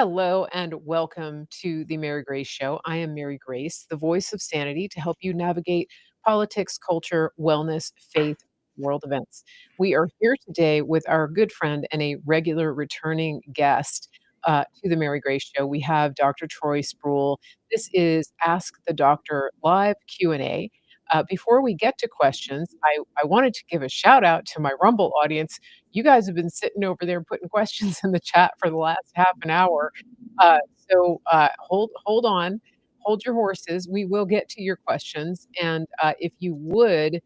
Hello and welcome to the Mary Grace Show. I am Mary Grace, the voice of sanity to help you navigate politics, culture, wellness, faith, world events. We are here today with our good friend and a regular returning guest to the Mary Grace Show. We have Dr. Troy Spruill. This is Ask the Doctor live Q&A. Before we get to questions, I wanted to give a shout out to my Rumble audience. You guys have been sitting over there putting questions in the chat for the last half an hour. Hold on, hold your horses. We will get to your questions, and if you would,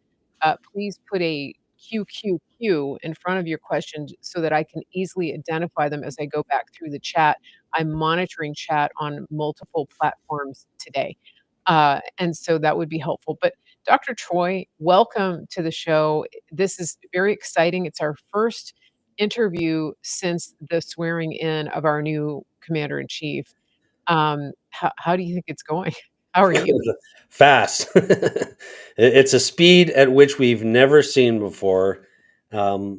please put a QQQ in front of your questions so that I can easily identify them as I go back through the chat. I'm monitoring chat on multiple platforms today, and so that would be helpful. But Dr. Troy, welcome to the show. This is very exciting. It's our first interview since the swearing in of our new commander in chief. How do you think it's going? How are you? Fast. It's a speed at which we've never seen before.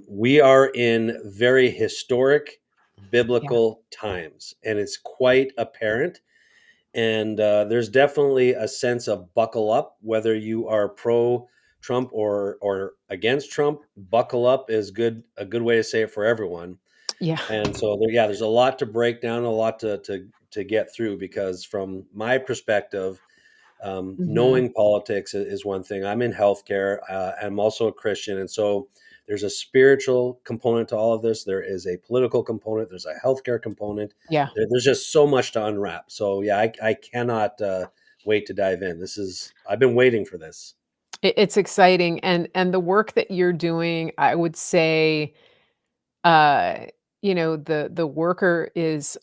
We are in very historic Yeah. biblical times, and it's quite apparent. And there's definitely a sense of buckle up, whether you are pro Trump or against Trump. Buckle up is a good way to say it for everyone. Yeah. And so there's a lot to break down, a lot to get through, because from my perspective, Mhm. knowing politics is one thing. I'm in healthcare. I'm also a Christian, and so there's a spiritual component to all of this. There is a political component. There's a healthcare component. Yeah. There's just so much to unwrap. So yeah, I cannot wait to dive in. I've been waiting for this. It's exciting, and the work that you're doing, I would say, uh, the worker is,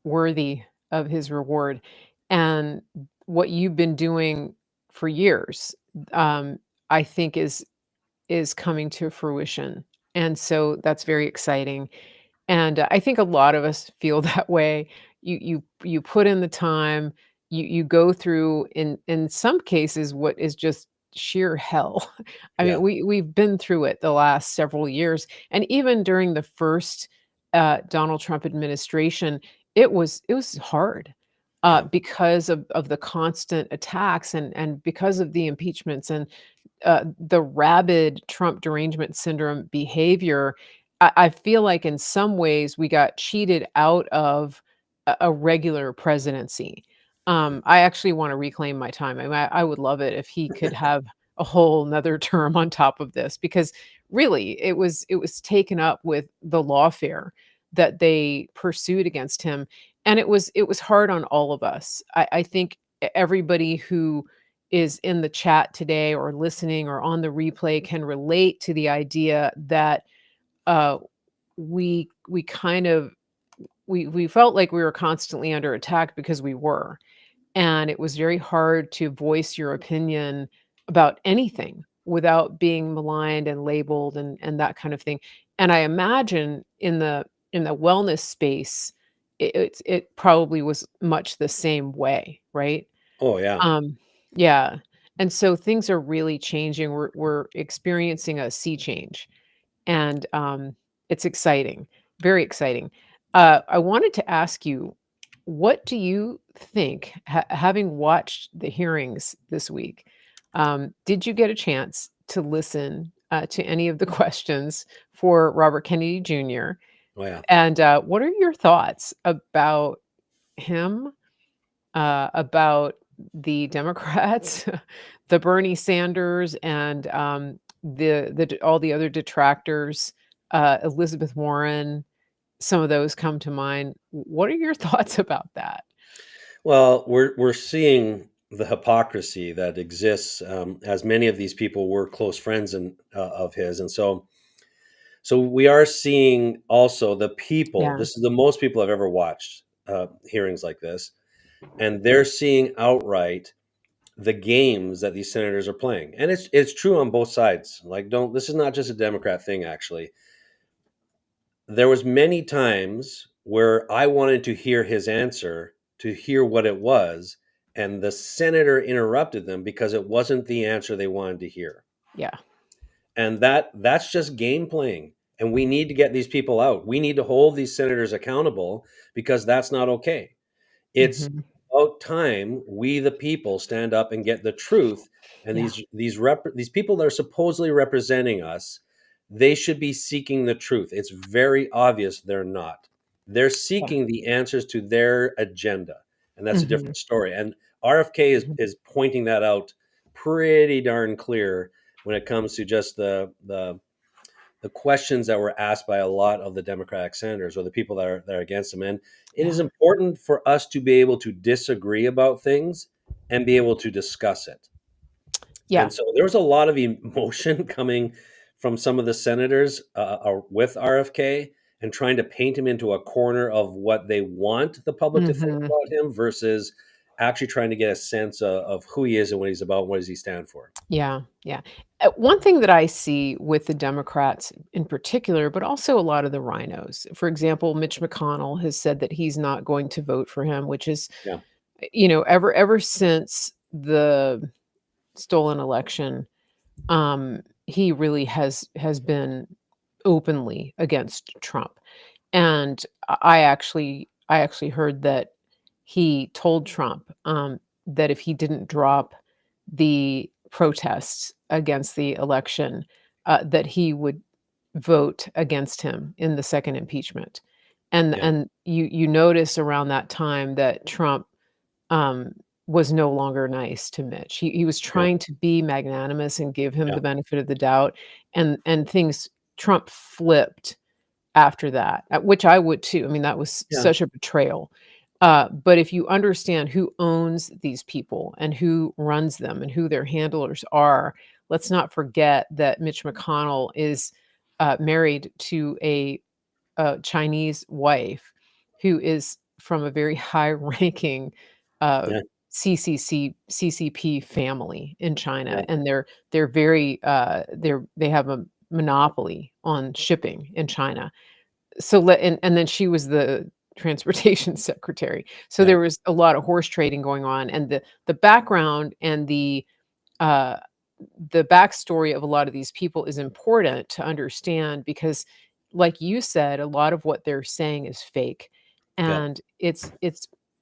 worthy of his reward, and what you've been doing for years, um, I think is coming to fruition, and so that's very exciting, and, I think a lot of us feel that way. You put in the time, you go through in some cases what is just sheer hell. I mean, Yeah, we've been through it the last several years, and even during the first, Donald Trump administration, it was hard, yeah. because of the constant attacks and because of the impeachments and the rabid Trump derangement syndrome behavior. I feel like in some ways we got cheated out of a regular presidency. I actually want to reclaim my time. I mean, I would love it if he could have a whole another term on top of this because really it was taken up with the lawfare that they pursued against him. And it was hard on all of us. I think everybody who is in the chat today or listening or on the replay can relate to the idea that uh, we kind of we felt like we were constantly under attack because we were, and it was very hard to voice your opinion about anything without being maligned and labeled and that kind of thing. And I imagine in the wellness space, it probably was much the same way, right? Oh yeah. Um, yeah, and so things are really changing. We're experiencing a sea change, and, it's exciting, very exciting. I wanted to ask you, what do you think, having watched the hearings this week, did you get a chance to listen, to any of the questions for Robert Kennedy Jr.? Oh yeah. And, what are your thoughts about him, about the Democrats, the Bernie Sanders, and, all the other detractors, Elizabeth Warren, some of those come to mind. What are your thoughts about that? Well, we're seeing the hypocrisy that exists, as many of these people were close friends of his, and so we are seeing also the people. Yeah, This is the most people I've ever watched hearings like this, and they're seeing outright the games that these senators are playing, and it's true on both sides. Like, don't this is not just a Democrat thing. Actually, there was many times where I wanted to hear his answer, to hear what it was, and the senator interrupted them because it wasn't the answer they wanted to hear. yeah, And that's just game playing. and we need to get these people out. We need to hold these senators accountable because that's not okay. It's Mhm. about time we, the people, stand up and get the truth. And Yeah. these people that are supposedly representing us, they should be seeking the truth. It's very obvious they're not. They're Yeah. seeking the answers to their agenda, and that's a Mhm. different story. And RFK Mhm. is pointing that out pretty darn clear when it comes to just the questions that were asked by a lot of the Democratic senators or the people that are against them. And it is Yeah. important for us to be able to disagree about things and be able to discuss it. Yeah. And so there was a lot of emotion coming from some of the senators with RFK and trying to paint him into a corner of what they want the public to think Mhm. about him versus actually trying to get a sense of who he is and what he's about and what does he stand for. Yeah, yeah. One thing that I see with the Democrats in particular, but also a lot of the rhinos, for example, Mitch McConnell has said that he's not going to vote for him, which is, Yeah, ever since the stolen election, he really has been openly against Trump. And I actually heard that he told Trump, that if he didn't drop the protests against the election, that he would vote against him in the second impeachment. yeah, And you notice around that time that Trump, um, was no longer nice to Mitch. He was yeah, trying to be magnanimous and give him yeah, the benefit of the doubt, and things Trump flipped after that, which I would too. I mean, that was yeah. such a betrayal. But if you understand who owns these people and who runs them and who their handlers are, let's not forget that Mitch McConnell is married to a Chinese wife who is from a very high-ranking uh, Yeah, CCP family in China, yeah, and they're very they have a monopoly on shipping in China. So let and then she was the transportation secretary. So yeah, there was a lot of horse trading going on, and the background and uh the backstory of a lot of these people is important to understand because, like you said, a lot of what they're saying is fake. yeah. And it's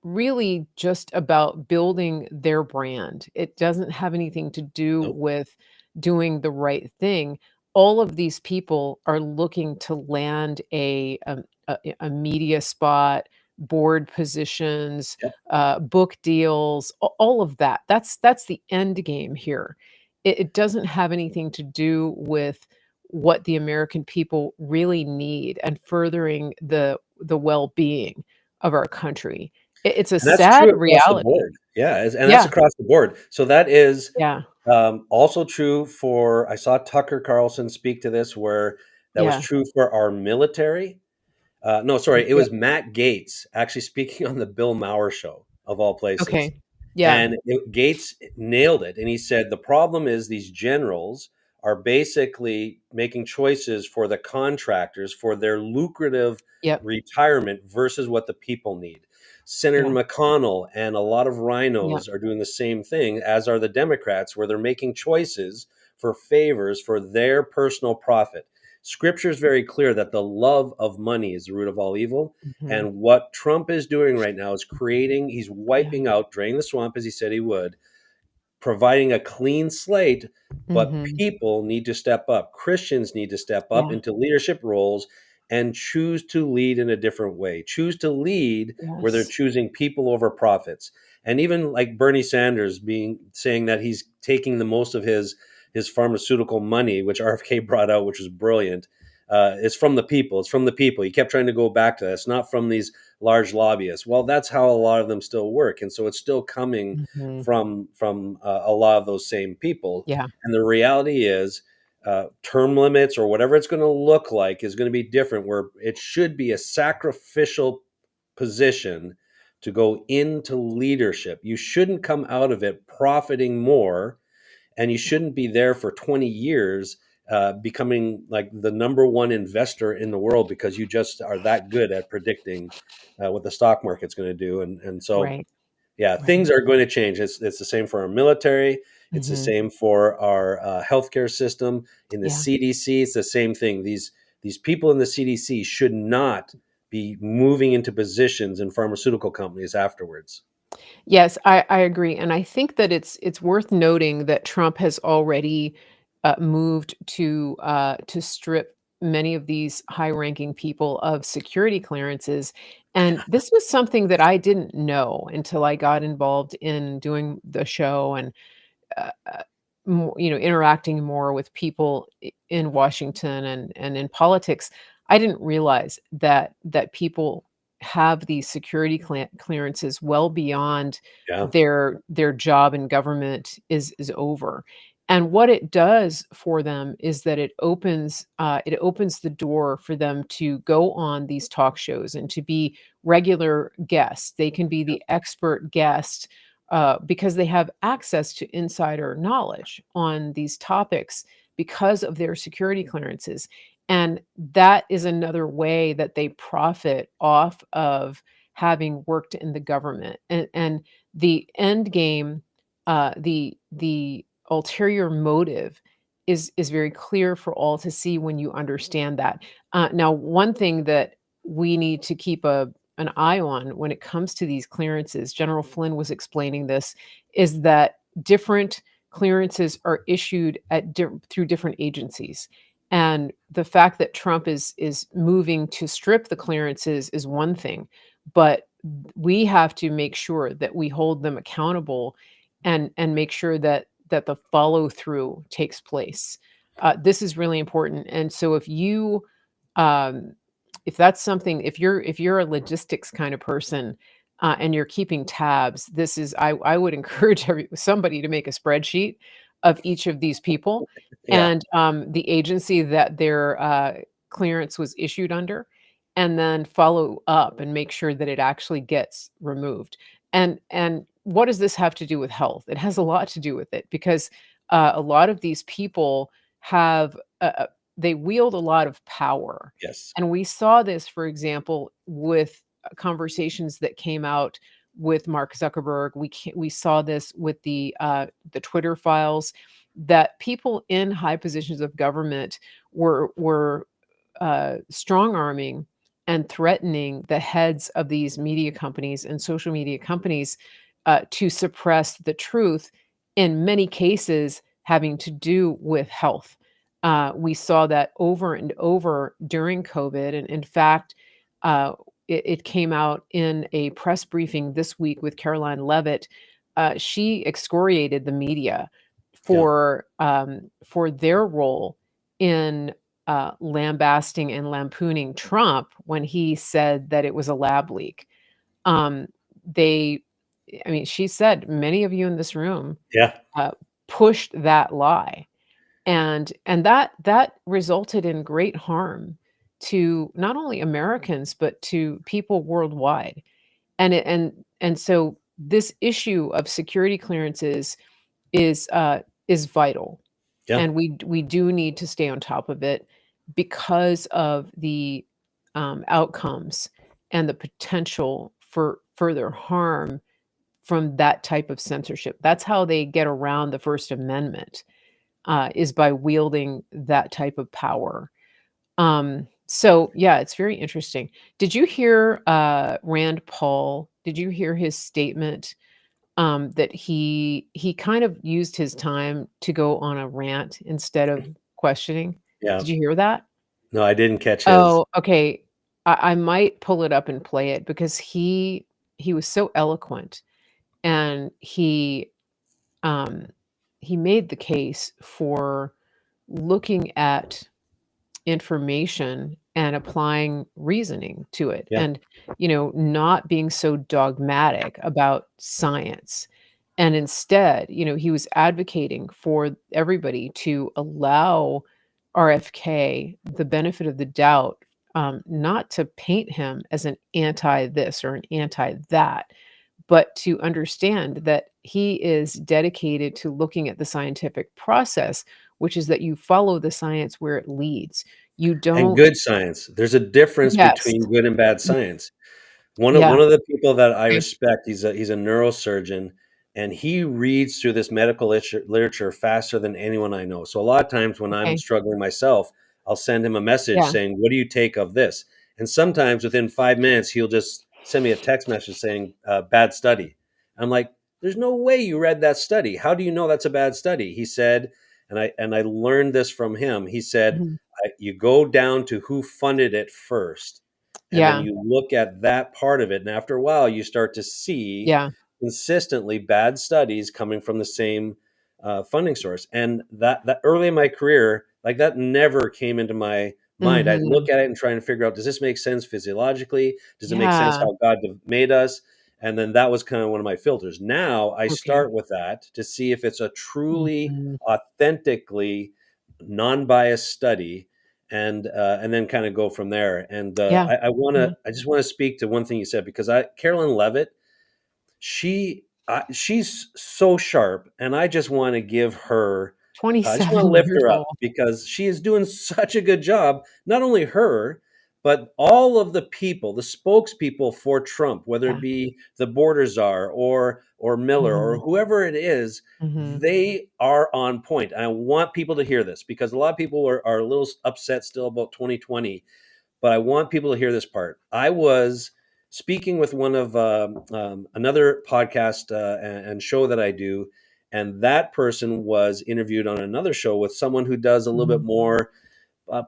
really just about building their brand. It doesn't have anything to do Nope. with doing the right thing. All of these people are looking to land a media spot, board positions, Yep. book deals, all of that. That's the end game here. It doesn't have anything to do with what the American people really need and furthering the well-being of our country. It's a And that's sad true across the reality. board. Yeah, and that's Yeah, across the board. So that is yeah, also true for I saw Tucker Carlson speak to this where that was yeah, true for our military. No, sorry, it yep, was Matt Gaetz actually speaking on the Bill Maher show of all places. okay. Yeah, And Gates nailed it. And he said the problem is these generals are basically making choices for the contractors for their lucrative yep, retirement versus what the people need. Senator yeah, McConnell and a lot of yeah, rhinos are doing the same thing, as are the Democrats, where they're making choices for favors for their personal profit. Scripture is very clear that the love of money is the root of all evil. mhm, And what Trump is doing right now is he's yeah, wiping out, draining the swamp as he said he would, providing a clean slate. But mhm, people need to step up. Christians need to step up yeah, into leadership roles and choose to lead in a different way. Choose to lead where they're yes, choosing people over profits. And even like Bernie Sanders being saying that he's taking the most of his pharmaceutical money, which RFK brought out, which was brilliant. It's from the people. It's from the people. He kept trying to go back to that. It's not from these large lobbyists. Well, that's how a lot of them still work, and so it's still coming mhm, from a lot of those same people. yeah, And the reality is, term limits or whatever it's going to look like is going to be different. Where it should be a sacrificial position to go into leadership. You shouldn't come out of it profiting more, and you shouldn't be there for 20 years becoming like the number one investor in the world because you just are that good at predicting what the stock market's going to do. And so right, yeah, right, things are going to change. It's the same for our military. It's the mhm, same for our healthcare system. In the yeah, CDC, it's the same thing. these people in the CDC should not be moving into positions in pharmaceutical companies afterwards. Yes, I agree, and I think that it's worth noting that Trump has already, moved to strip many of these high-ranking people of security clearances, and this was something that I didn't know until I got involved in doing the show and interacting more with people in Washington and in politics. I didn't realize that people have these security clearances well beyond Yeah, their job in government is over. And what it does for them is that it opens the door for them to go on these talk shows and to be regular guests. They can be the expert guest because they have access to insider knowledge on these topics because of their security clearances. And that is another way that they profit off of having worked in the government. And the end game, the ulterior motive is very clear for all to see when you understand that. Now, one thing that we need to keep an eye on when it comes to these clearances, General Flynn was explaining this, is that different clearances are issued through different agencies. And the fact that Trump is moving to strip the clearances is one thing, but we have to make sure that we hold them accountable and make sure that the follow through takes place. This is really important. And so um, if that's something, if you're a logistics kind of person, and you're keeping tabs, this is I would encourage somebody to make a spreadsheet of each of these people yeah. and the agency that their clearance was issued under, and then follow up and make sure that it actually gets removed. And what does this have to do with health? It has a lot to do with it because a lot of these people have they wield a lot of power. Yes. And we saw this, for example, with conversations that came out with Mark Zuckerberg. We saw this with the Twitter files, that people in high positions of government were strong arming and threatening the heads of these media companies and social media companies to suppress the truth, in many cases having to do with health. We saw that over and over during COVID. And in fact, uh, it came out in a press briefing this week with Caroline Levitt. She excoriated the media Yeah. for their role in lambasting and lampooning Trump when he said that it was a lab leak. Um, they, I mean, she said many of you in this room Yeah. uh, pushed that lie, and that resulted in great harm to not only Americans but to people worldwide. And so this issue of security clearances is vital, Yeah. and we do need to stay on top of it because of the outcomes and the potential for further harm from that type of censorship. That's how they get around the First Amendment, is by wielding that type of power. So yeah, it's very interesting. Did you hear Rand Paul? Did you hear his statement that he kind of used his time to go on a rant instead of questioning? Yeah. Did you hear that? No, I didn't catch his. Oh, okay. I might pull it up and play it because he was so eloquent, and um he made the case for looking at information and applying reasoning to it, Yeah. and not being so dogmatic about science. And instead, he was advocating for everybody to allow RFK the benefit of the doubt, not to paint him as an anti this or an anti that, but to understand that he is dedicated to looking at the scientific process, which is that you follow the science where it leads. You And don't. good science. There's a difference Yes. between good and bad Y science. One of Yeah, one of the people that I okay, respect, he's a neurosurgeon, and he reads through this medical literature faster than anyone I know. So a lot of times when I'm okay. struggling myself, I'll send him a message Yeah. saying, "What do you take of this?" And sometimes within 5 minutes, he'll just send me a text message saying, "Bad study." I'm like, "There's no way you read that study. How do you know that's a bad study?" He said, and I learned this from him. He said, Mhm. "You go down to who funded it first, and then Yeah. you look at that part of it, and after a while, you start to see Yeah. consistently bad studies coming from the same funding source." And that early in my career, like that never came into my mind. I'd look Mhm. at it and try and figure out, does this make sense physiologically? Does it make sense Yeah. how God made us? And then that was kind of one of my filters. Now I Okay. start with that to see if it's a truly, Mhm. authentically non-biased study, and then kind of go from there. And Yeah. Yeah. I just want to speak to one thing you said, because I Carolyn Levitt, she's so sharp, and I just want to give her, I just want to 27 lift years her up old. because she is doing such a good job. Not only her, but all of the people, the spokespeople for Trump, whether it Yeah. be the border czar or Miller or Mhm. whoever it is, Mhm. they are on point. And I want people to hear this, because a lot of people are a little upset still about 2020, but I want people to hear this part. I was speaking with one of another podcast and show that I do, and that person was interviewed on another show with someone who does a little bit Mhm. more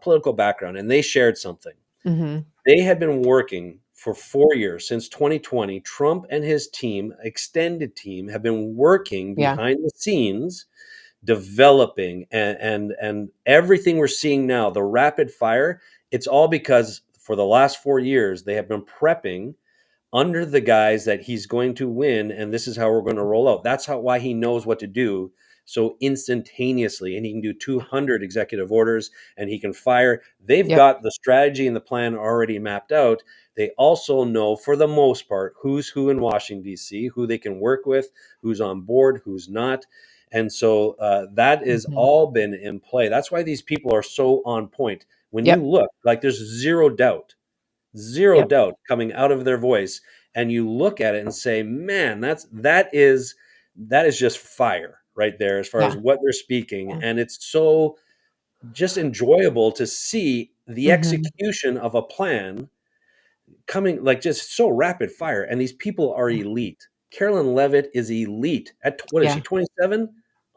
political background, and they shared something. Mhm. They had been working for 4 years since 2020. Trump and his team, extended team, have been working Yeah. behind the scenes developing, and everything we're seeing now, the rapid fire, it's all because for the last 4 years they have been prepping under the guise that he's going to win, and this is how we're going to roll out. That's how why he knows what to do so instantaneously, and he can do 200 executive orders, and he can fire. They've Yep. got the strategy and the plan already mapped out. They also know, for the most part, who's who in Washington D.C., who they can work with, who's on board, who's not. And so that is Mhm. all been in play. That's why these people are so on point. When you Yep. look, like, there's zero Yep. doubt coming out of their voice, and you look at it and say, man, that is just fire right there as far as Yeah. what they're speaking. Yeah. And it's so just enjoyable to see the Mhm. execution of a plan coming, like, just so rapid fire, and these people are Yeah. elite. Carolyn Levitt is elite. At what is she, Yeah. 27? Yeah.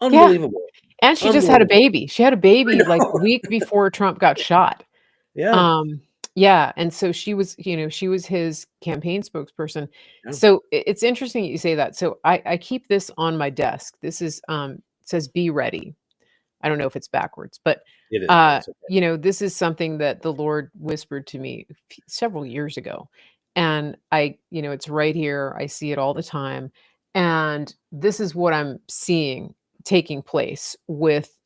Unbelievable. And she just had a Unbelievable. baby. She had a I baby, like, know. a week before Trump got shot. Yeah. Um, yeah, and so she was his campaign spokesperson. Yeah. So it's interesting that you say that. So I keep this on my desk. This is, says, "Be ready." I don't know if it's backwards, but, It is, but it's okay. this is something that the Lord whispered to me several years ago. And it's right here. I see it all the time. And this is what I'm seeing taking place with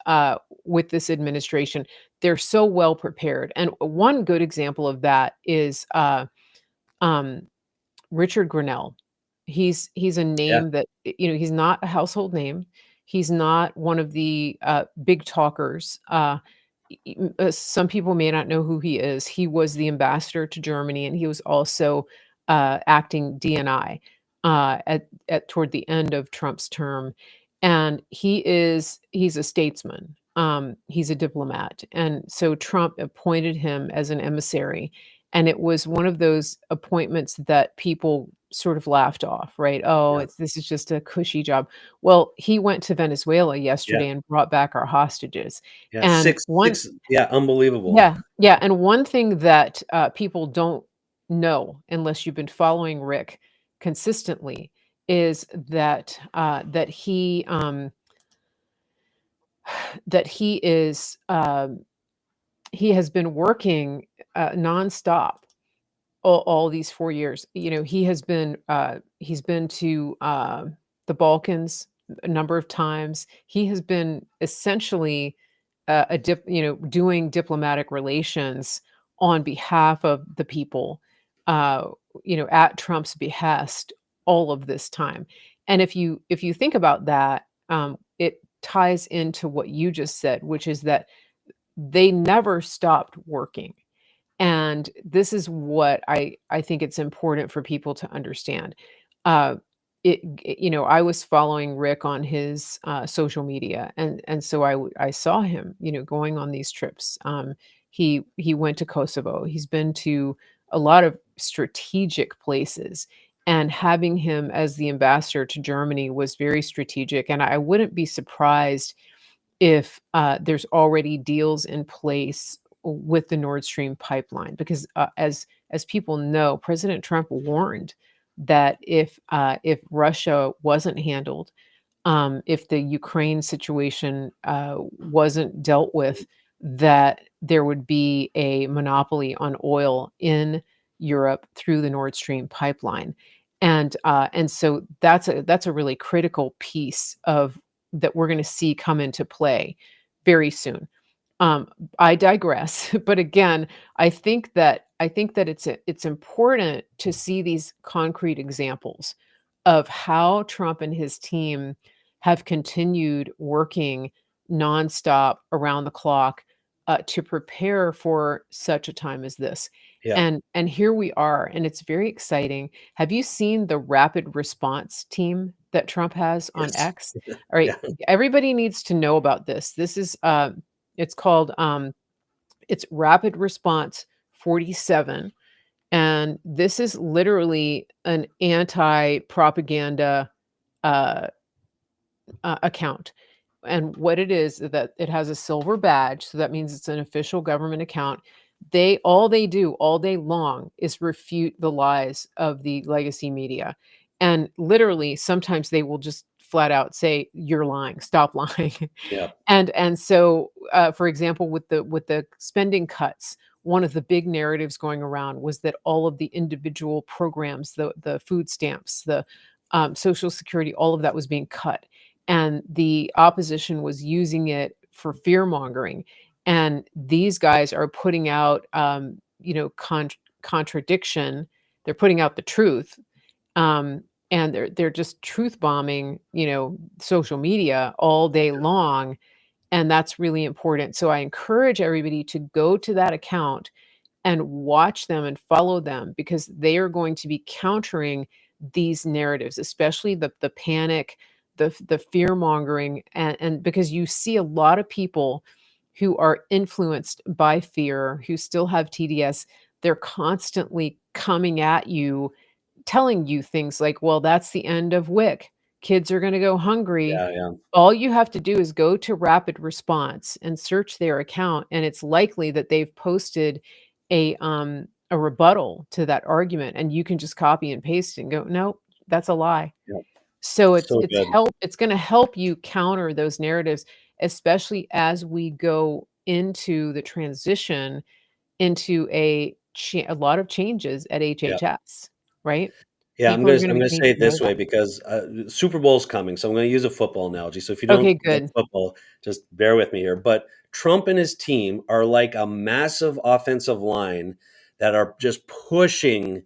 this administration. They're so well prepared. And one good example of that is um, Richard Grinnell. He's a Yeah. name that, he's not a household name. He's not one of the, big talkers. Some people may not know who he is. He was the ambassador to Germany, and he was also, acting DNI, at toward the end of Trump's term, and he's a statesman. He's a diplomat, and so Trump appointed him as an emissary, and it was one of those appointments that people sort of laughed off, right? "Oh, Yeah. this is just a cushy job." Well, he went to Venezuela Yeah. yesterday and brought back our hostages, Yeah. and Six, one six. Yeah. Unbelievable. yeah, yeah, and one thing that, people don't know unless you've been following Rick consistently is that he has been working, nonstop all these 4 years. He's been to, the Balkans a number of times. He has been essentially, doing diplomatic relations on behalf of the people, uh, at Trump's behest all of this time. And if you think about that, it ties into what you just said, which is that they never stopped working. And this is what I think it's important for people to understand. Uh, I was following Rick on his social media, and so I saw him, going on these trips. He went to Kosovo. He's been to a lot of strategic places, and having him as the ambassador to Germany was very strategic, and I wouldn't be surprised if, there's already deals in place with the Nord Stream pipeline because, as people know, President Trump warned that if Russia wasn't handled, if the Ukraine situation wasn't dealt with, that there would be a monopoly on oil in Europe through the Nord Stream pipeline, and so that's a really critical piece of that we're going to see come into play very soon. Um, I digress, but again, I think that it's important to see these concrete examples of how Trump and his team have continued working nonstop around the clock to prepare for such a time as this. Yeah. And here we are, and it's very exciting. Have you seen the rapid response team that Trump has on Yes. X? All right, Yeah. everybody needs to know about this. This is it's called it's Rapid Response 47, and this is literally an anti-propaganda uh, account. And what it is that it has a silver badge, so that means it's an official government account. They do all day long is refute the lies of the legacy media. And literally, sometimes they will just flat out say, "You're lying. Stop lying." Yeah. And so, for example, with the spending cuts, one of the big narratives going around was that all of the individual programs, the food stamps, the Social Security, all of that was being cut, and the opposition was using it for fear mongering. And these guys are putting out, contradiction. They're putting out the truth, and they're just truth bombing, social media all day long, and that's really important. So I encourage everybody to go to that account and watch them and follow them because they are going to be countering these narratives, especially the panic, the fear mongering, and because you see a lot of people who are influenced by fear, who still have TDS, they're constantly coming at you, telling you things like, "Well, that's the end of WIC. Kids are going to go hungry." Yeah. Yeah. All you have to do is go to Rapid Response and search their account, and it's likely that they've posted a rebuttal to that argument, and you can just copy and paste it and go, "Nope, that's a lie." Yeah. So So good. it's gonna help you counter those narratives, especially as we go into the transition into a lot of changes at Yeah. HHS, right? Yeah, People are I'm gonna gonna need say to it know this way that. because, Super Bowl's coming, so I'm gonna use a football analogy, so if you Okay, don't get good. football, just bear with me here, but Trump and his team are like a massive offensive line that are just pushing,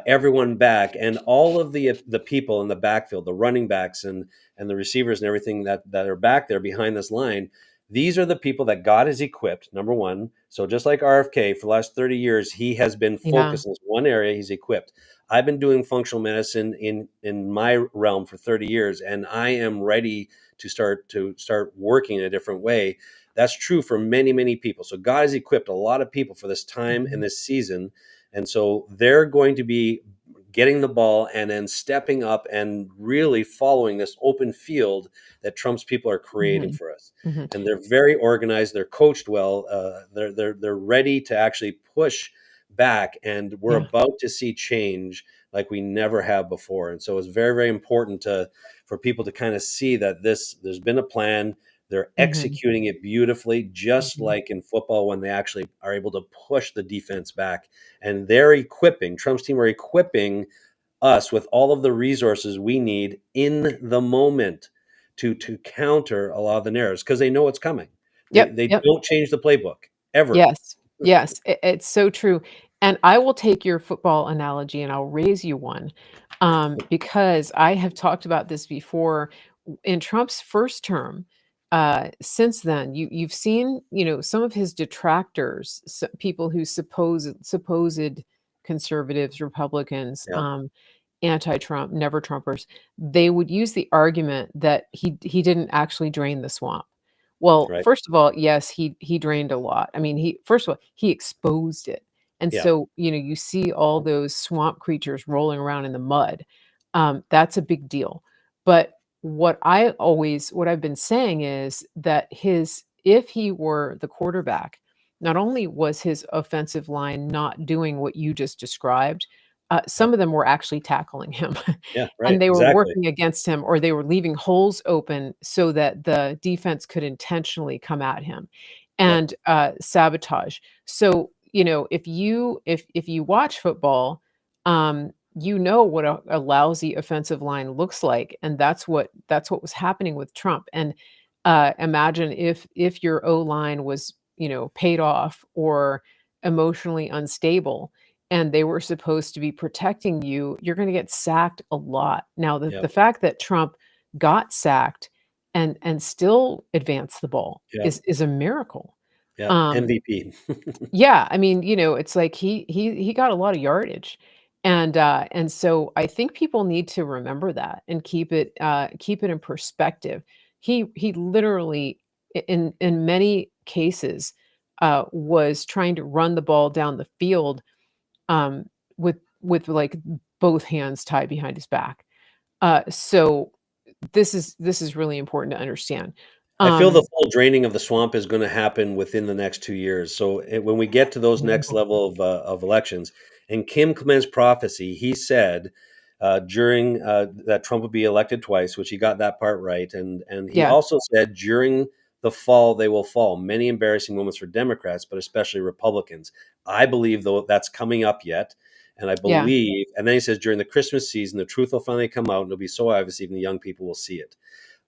everyone back, and all of the people in the backfield, the running backs and the receivers and everything that are back there behind this line, these are the people that God has equipped, number 1. So just like RFK, for the last 30 years, he has been Yeah. focused in this one area, he's equipped. I've been doing functional medicine in my realm for 30 years, and I am ready to start working in a different way. That's true for many people. So God has equipped a lot of people for this time and Mhm, this season, and so they're going to be getting the ball and then stepping up and really following this open field that Trump's people are creating mhm, for us. mhm. And they're very organized. They're coached well. They're ready to actually push back, and we're Yeah. about to see change like we never have before. And so it's very important to for people to kind of see that there's been a plan. They're Mhm, executing it beautifully, just mhm, like in football when they actually are able to push the defense back. And they're equipping, Trump's team are equipping us with all of the resources we need in the moment to counter a lot of the narratives because they know what's coming. They Yep, they yep. don't change the playbook ever. Yes, yes, it's so true, and I will take your football analogy and I'll raise you one, because I have talked about this before. In Trump's first term, since then, you've seen, some of his detractors, people who supposed conservatives, Republicans, Yeah. anti-Trump, never Trumpers, they would use the argument that he didn't actually drain the swamp. Well, right? first of all, yes, he drained a lot. I mean, he first of all, he exposed it. And Yeah, so, you see all those swamp creatures rolling around in the mud. That's a big deal. But what I've been saying is that his if he were the quarterback, not only was his offensive line not doing what you just described, yep, some of them were actually tackling him. yeah, right, And they were exactly. working against him, or they were leaving holes open so that the defense could intentionally come at him Yep, and, sabotage. So, if you watch football, you know what a lousy offensive line looks like, and that's what was happening with Trump. And, imagine if your O-line was, paid off or emotionally unstable, and they were supposed to be protecting you, you're gonna get sacked a lot. Now, the yep, fact that Trump got sacked and still advanced the ball yep, is a miracle. yep, Um, MVP. yeah, I mean, it's like he got a lot of yardage, and so I think people need to remember that and keep it in perspective. He literally in many cases, was trying to run the ball down the field, with, like, both hands tied behind his back. So this is really important to understand. I feel Um the full draining of the swamp is gonna happen within the next 2 years. So, when we get to those next Mhm. level of elections, in Kim Clement's prophecy, he said, during, that Trump would be elected twice, which he got that part right, and he Yeah, also said, "During the fall, they will fall. Many embarrassing moments for Democrats, but especially Republicans." I believe, though, that's coming up yet, and I yeah, believe and then he says, "During the Christmas season, the truth will finally come out, and it'll be so obvious even the young people will see it."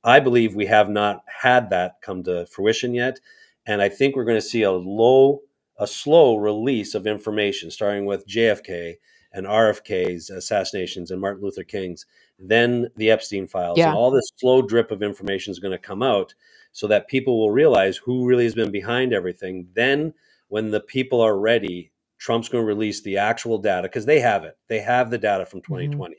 I believe we have not had that come to fruition yet, and I think we're going to see a slow release of information, starting with JFK and RFK's assassinations and Martin Luther King's, then the Epstein files, and yeah, all this slow drip of information is going to come out, so that people will realize who really has been behind everything. Then, when the people are ready, Trump's going to release the actual data because they have it. They have the data from mhm, 2020.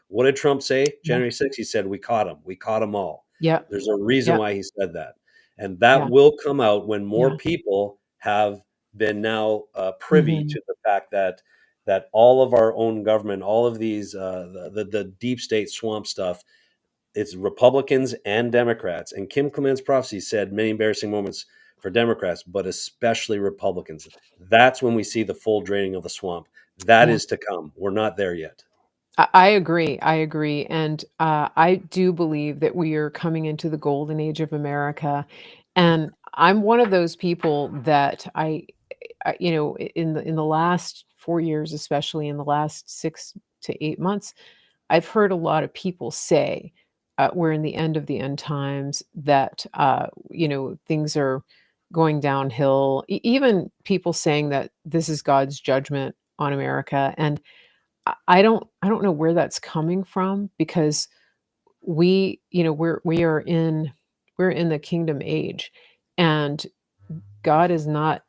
What did Trump say? yeah, January 6th, he said, "We caught him. We caught them all." yep, There's a reason yep, why he said that. And that yeah, will come out when more yeah, people have been now privy mhm, to the fact that all of our own government, all of these the deep state swamp stuff, it's Republicans and Democrats. And Kim Clement's prophecy said many embarrassing moments for Democrats, but especially Republicans. That's when we see the full draining of the swamp. That yeah. is to come. We're not there yet. I agree, and, I do believe that we are coming into the golden age of America, and I'm one of those people that in the last 4 years, especially in the last 6 to 8 months, I've heard a lot of people say, we're in the end of the end times, that, things are going downhill, even people saying that this is God's judgment on America. And I don't know where that's coming from, because we're in the kingdom age, and God is not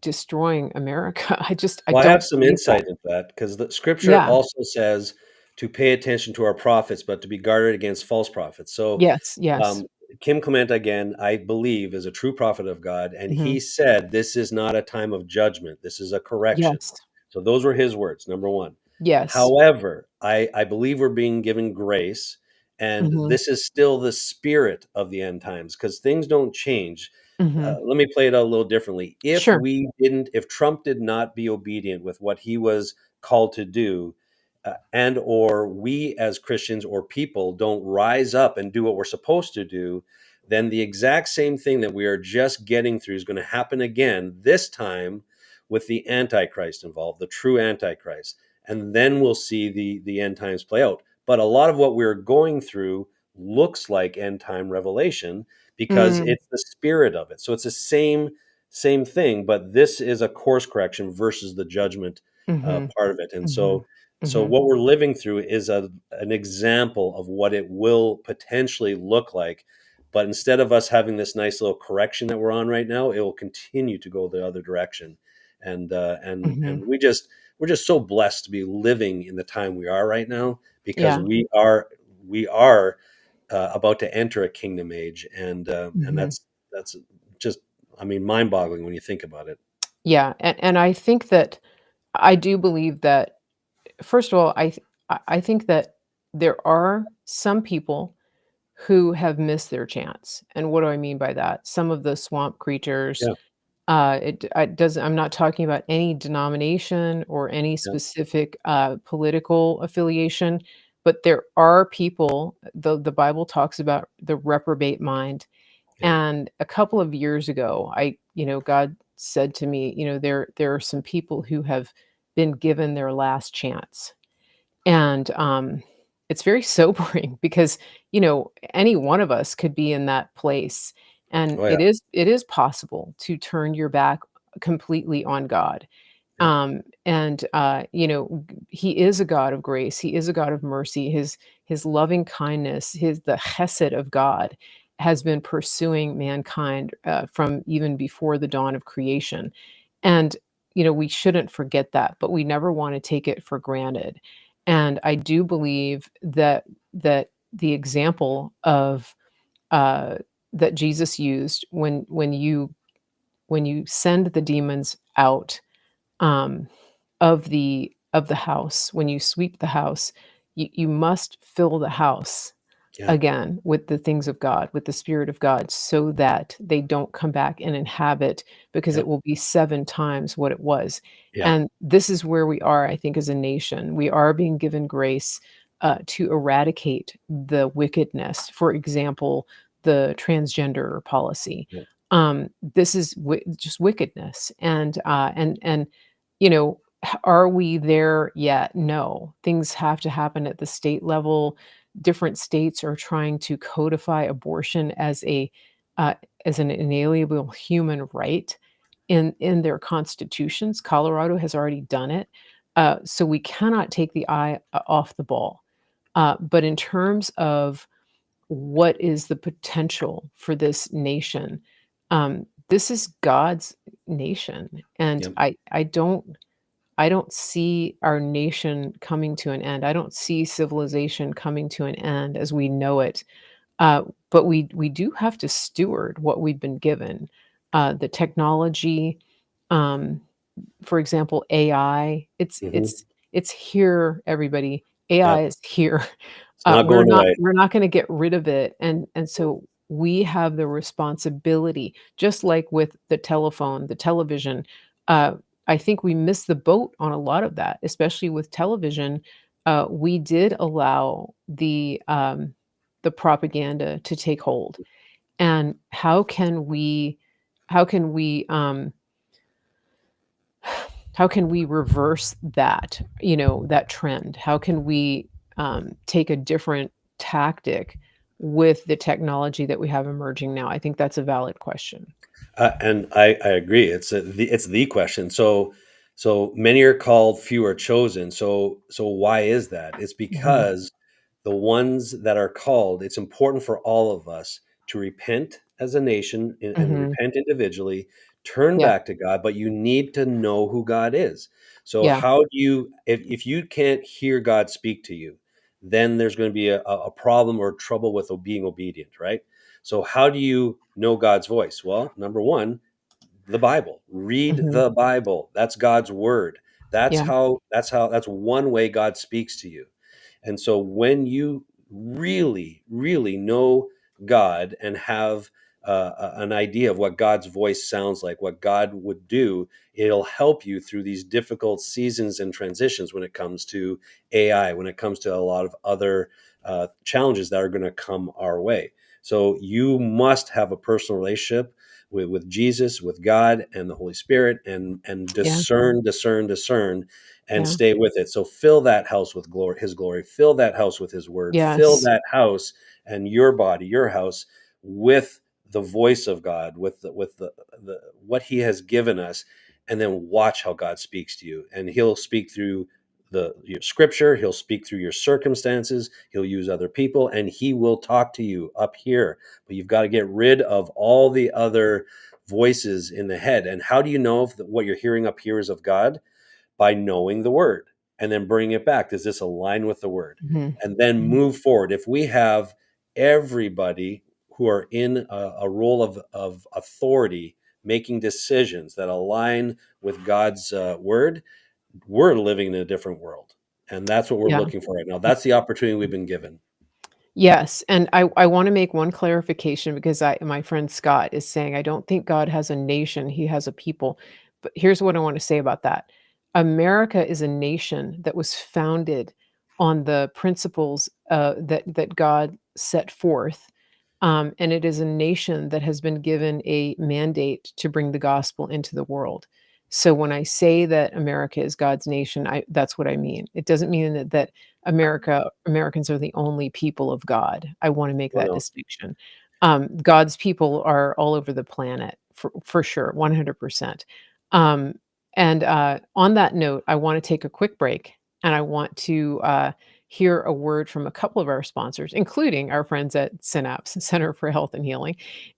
destroying America. I Well, I have don't some believe that. insight into that because the scripture Yeah. also says to pay attention to our prophets, but to be guarded against false prophets. So, Yes, yes. um, Kim Clement, again, I believe, is a true prophet of God, and he Mhm. said, "This is not a time of judgment. This is a correction." Yes. So, those were his words, number one. Yes. However, I believe we're being given grace, and Mhm. this is still the spirit of the end times because things don't change. Mhm. Let me play it out a little differently. Sure. If Trump did not be obedient with what he was called to do, and or we as Christians or people don't rise up and do what we're supposed to do, then the exact same thing that we are just getting through is going to happen again. This time with the Antichrist involved, the true Antichrist, and then we'll see the end times play out. But a lot of what we're going through looks like end time revelation because Mm. it's the spirit of it. So it's the same thing, but this is a course correction versus the judgment Mhm. part of it. And Mhm. so Mhm. what we're living through is an example of what it will potentially look like. But instead of us having this nice little correction that we're on right now, it will continue to go the other direction. And Mhm. we're just so blessed to be living in the time we are right now because Yeah. we are about to enter a kingdom age, and Mhm. that's that's just, I mean, mind-boggling when you think about it. Yeah, and I think that I do believe that first of all, I think that there are some people who have missed their chance, and what do I mean by that? Some of the swamp creatures, Yeah, it doesn't I'm not talking about any denomination or any yeah, specific, political affiliation, but there are people the Bible talks about the reprobate mind, yeah, and a couple of years ago, God said to me, there are some people who have been given their last chance. And it's very sobering because, any one of us could be in that place. And oh, yeah, it is possible to turn your back completely on God. yeah, He is a God of grace. He is a God of mercy. His loving kindness, the chesed of God has been pursuing mankind from even before the dawn of creation. And, we shouldn't forget that, but we never want to take it for granted. And I do believe that the example of uh, that Jesus used when you send the demons out um, of the house. When you sweep the house, you must fill the house yeah, again with the things of God, with the Spirit of God, so that they don't come back and inhabit, because yeah, it will be 7 times what it was. yeah, And this is where we are, I think, as a nation. We are being given grace to eradicate the wickedness. For example, the transgender policy. yeah, This is just wickedness, and you know, are we there yet? No. Things have to happen at the state level. Different states are trying to codify abortion uh, as an inalienable human right in their constitutions. Colorado has already done it. So we cannot take the eye off the ball. But in terms of what is the potential for this nation, this is God's nation, and yeah. I don't see our nation coming to an end. I don't see civilization coming to an end as we know it. But we do have to steward what we've been given. The technology, um, for example, AI. It's Mhm. it's it's here, everybody. AI Yep. is here. It's not We're going not away. we're not gonna get rid of it, and so we have the responsibility, just like with the telephone, the television. uh, I think we missed the boat on a lot of that, especially with television. We did allow the propaganda to take hold, and how can we reverse that trend? How can we take a different tactic with the technology that we have emerging now? I think that's a valid question. And I agree. It's the question. So many are called, few are chosen. So why is that? It's Mhm, because the ones that are called, it's important for all of us to repent as a nation and mhm. repent individually, turn Yeah, back to God, but you need to know who God is. So yeah, how do you, if you can't hear God speak to you, then there's going to be a problem or trouble with being obedient, right? So how do you know God's voice? Well, number one, the Bible. Read mhm, the Bible. That's God's word. yeah, That's one way God speaks to you. And so when you really, really know God and have an idea of what God's voice sounds like, what God would do, it'll help you through these difficult seasons and transitions when it comes to AI, when it comes to a lot of other challenges that are going to come our way. So you must have a personal relationship with Jesus, with God and the Holy Spirit, and yeah, discern, and yeah. stay with it. So fill that house with glory, His glory. Fill that house with His word. Fill Yes. that house and your body, your house, with the voice of God, with the what He has given us, and then watch how God speaks to you. And He'll speak through your scripture. He'll speak through your circumstances. He'll use other people, and He will talk to you up here. But you've got to get rid of all the other voices in the head. And how do you know if what you're hearing up here is of God? By knowing the word and then bring it back. Does this align with the word? Mhm, And then mhm. move forward. If we have everybody, who are in a role of authority, making decisions that align with God's word, we're living in a different world. And that's what we're Yeah. looking for right now. That's the opportunity we've been given. Yes, and I wanna make one clarification because my friend Scott is saying, "I don't think God has a nation, he has a people." But here's what I wanna say about that. America is a nation that was founded on the principles, that God set forth, and it is a nation that has been given a mandate to bring the gospel into the world. So when I say that America is God's nation, that's what I mean. It doesn't mean that Americans are the only people of God. I wanna make Oh that no. distinction. God's people are all over the planet for sure, 100%. Um, on that note, I wanna take a quick break, and I want to, hear a word from a couple of our sponsors, including our friends at Synapse, Center for Health and Healing.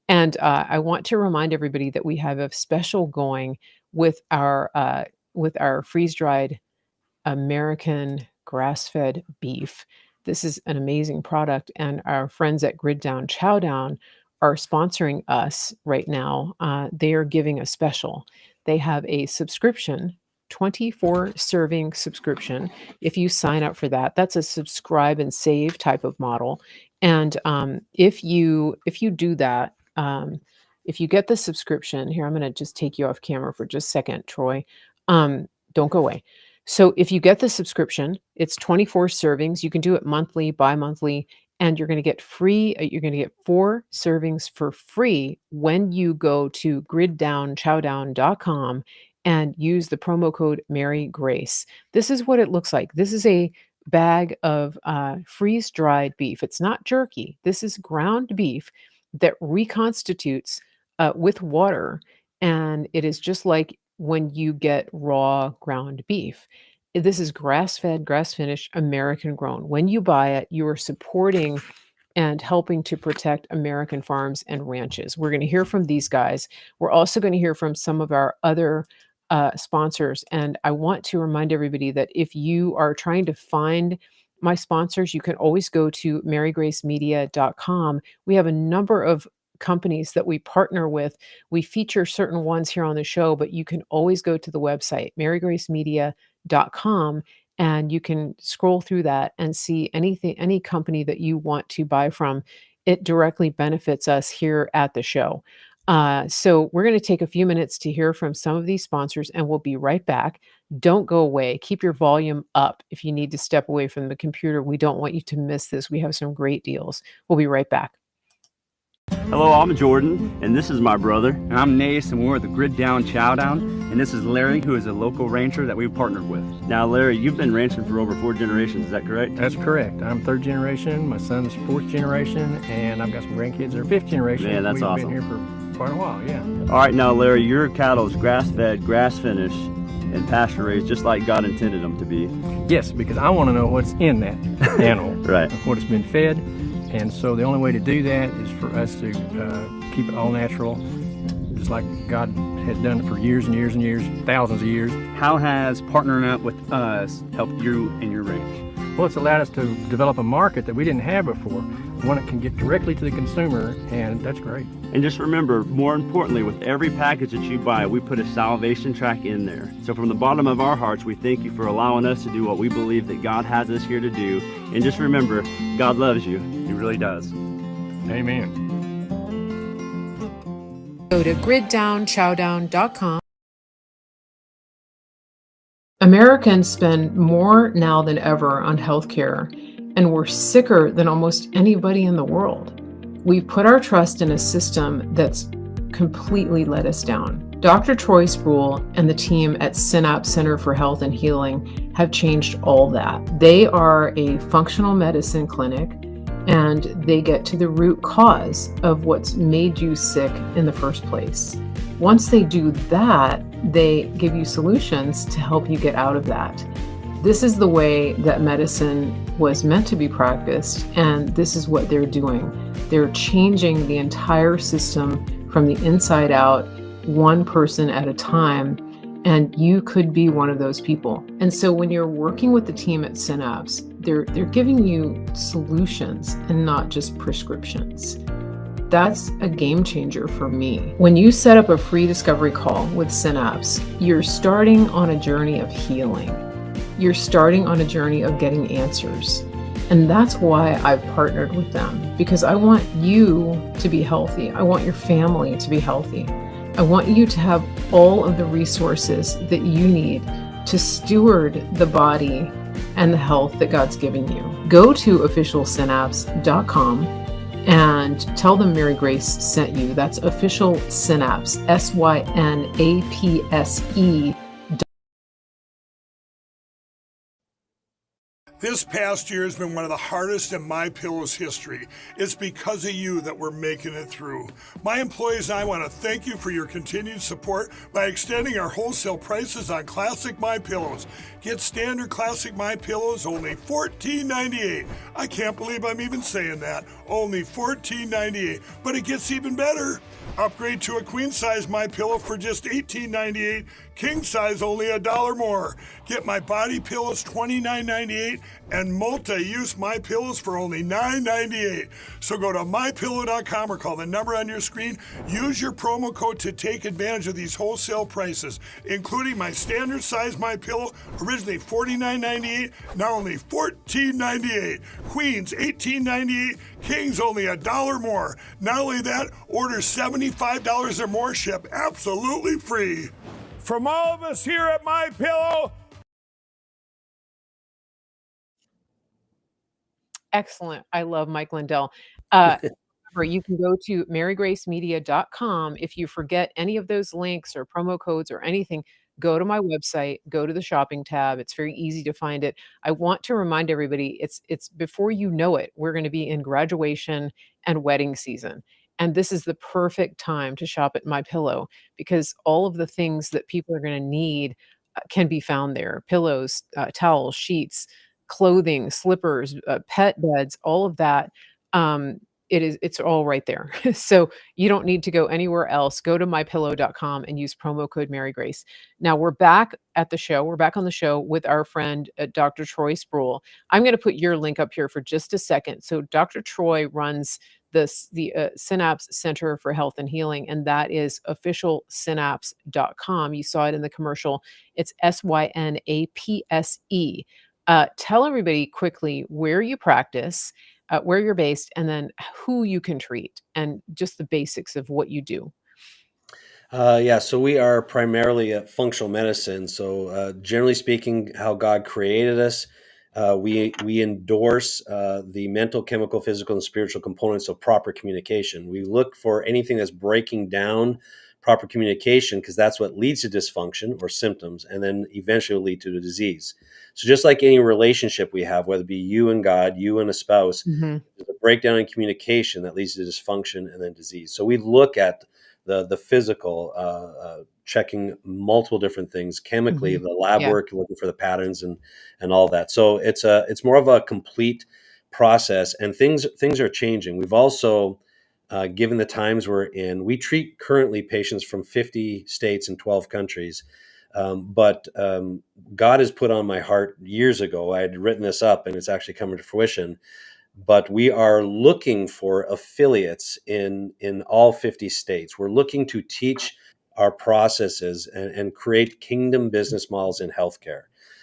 And, I want to remind everybody that we have a special going with our freeze-dried American grass-fed beef. This is an amazing product, and our friends at Grid Down Chowdown are sponsoring us right now. They are giving a special. They have a subscription, 24 serving subscription. If you sign up for that, that's a subscribe and save type of model. And if you do that, if you get the subscription, here I'm going to just take you off camera for just a second, Troy. Don't go away. So if you get the subscription, it's 24 servings. You can do it monthly, bi-monthly, and you're going to get you're going to get 4 servings for free when you go to griddownchowdown.com and use the promo code Mary Grace. This is what it looks like. This is a bag of freeze-dried beef. It's not jerky. This is ground beef that reconstitutes with water, and it is just like when you get raw ground beef. This is grass-fed, grass-finished, American grown. When you buy it, you are supporting and helping to protect American farms and ranches. We're going to hear from these guys. We're also going to hear from some of our other sponsors. And I want to remind everybody that if you are trying to find my sponsors, you can always go to marygracemedia.com. We have a number of companies that we partner with. We feature certain ones here on the show, but you can always go to the website, marygracemedia.com, and you can scroll through that and see any company that you want to buy from. It directly benefits us here at the show. So we're going to take a few minutes to hear from some of these sponsors, and we'll be right back. Don't go away. Keep your volume up if you need to step away from the computer. We don't want you to miss this. We have some great deals. We'll be right back. Hello, I'm Jordan, and this is my brother. And I'm Nace, and we're at the Grid Down Chowdown, and this is Larry, who is a local rancher that we've partnered with. Now, Larry, you've been ranching for over 4 generations, is that correct? That's correct. I'm 3rd generation, my son's 4th generation, and I've got some grandkids that are 5th generation. Man, that's awesome. We've been here for quite a while, yeah. All right, now, Larry, your cattle is grass-fed, grass-finished, and pasture-raised, just like God intended them to be. Yes, because I want to know what's in that animal. Right. What it's been fed. And so the only way to do that is for us to keep it all natural, just like God has done it for years and years and years, thousands of years. How has partnering up with us helped you and your ranch? Well, it's allowed us to develop a market that we didn't have before, one that can get directly to the consumer, and that's great. And just remember, more importantly, with every package that you buy, we put a salvation track in there. So from the bottom of our hearts, we thank you for allowing us to do what we believe that God has us here to do. And just remember, God loves you. He really does. Amen. Go to griddownchowdown.com. Americans spend more now than ever on healthcare, and we're sicker than almost anybody in the world. We've put our trust in a system that's completely let us down. Dr. Troy Spurrill and the team at Synapse Center for Health and Healing have changed all that. They are a functional medicine clinic, and they get to the root cause of what's made you sick in the first place. Once they do that, they give you solutions to help you get out of that. This is the way that medicine was meant to be practiced, and this is what they're doing. They're changing the entire system from the inside out, one person at a time, and you could be one of those people. And so when you're working with the team at Synapse, they're giving you solutions and not just prescriptions. That's a game changer for me. When you set up a free discovery call with Synapse, you're starting on a journey of healing. You're starting on a journey of getting answers. And that's why I've partnered with them, because I want you to be healthy. I want your family to be healthy. I want you to have all of the resources that you need to steward the body and the health that God's given you. Go to officialsynapse.com and tell them Mary Grace sent you. That's Official Synapse, SYNAPSE. This past year has been one of the hardest in my Pillow's history. It's because of you that we're making it through. My employees and I want to thank you for your continued support by extending our wholesale prices on classic My Pillows. Get standard classic My Pillows only $14.98. I can't believe I'm even saying that. Only $14.98. But it gets even better. Upgrade to a queen size My Pillow for just $18.98. King size only $1 more. Get my body pillows $29.98 and multi-use My Pillows for only $9.98. So go to mypillow.com or call the number on your screen. Use your promo code to take advantage of these wholesale prices, including my standard size My Pillow, originally $49.98, now only $14.98. Queens $18.98, Kings only $1 more. Not only that, order $75 or more, ship absolutely free. From all of us here at My Pillow. Excellent. I love Mike Lindell. Remember, you can go to marygracemedia.com. If you forget any of those links or promo codes or anything, go to my website, go to the shopping tab. It's very easy to find it. I want to remind everybody, it's before you know it, we're going to be in graduation and wedding season. And this is the perfect time to shop at My Pillow, because all of the things that people are going to need can be found there. Pillows, towels, sheets, clothing, slippers, pet beds, all of that. It's all right there. So you don't need to go anywhere else. Go to mypillow.com and use promo code Mary Grace. Now we're back at the show. We're back on the show with our friend Dr. Troy Spurrill. I'm going to put your link up here for just a second. So Dr. Troy runs the Synapse Center for Health and Healing, and that is officialsynapse.com. You saw it in the commercial. It's SYNAPSE. Tell everybody quickly where you practice, where you're based, and then who you can treat, and just the basics of what you do. Yeah, so we are primarily a functional medicine. So, generally speaking, how God created us, we endorse the mental, chemical, physical, and spiritual components of proper communication. We look for anything that's breaking down proper communication, because that's what leads to dysfunction or symptoms, and then eventually will lead to a disease. So, just like any relationship we have, whether it be you and God, you and a spouse, Mhm. there's a breakdown in communication that leads to dysfunction and then disease. So, we look at the physical, checking multiple different things chemically, Mhm. the lab Yeah. work, looking for the patterns and all that. So it's more of a complete process, and things are changing. We've also, given the times we're in, we treat currently patients from 50 states and 12 countries. But God has put on my heart years ago. I had written this up, and it's actually coming to fruition, but we are looking for affiliates in all 50 states. We're looking to teach our processes and create kingdom business models in healthcare,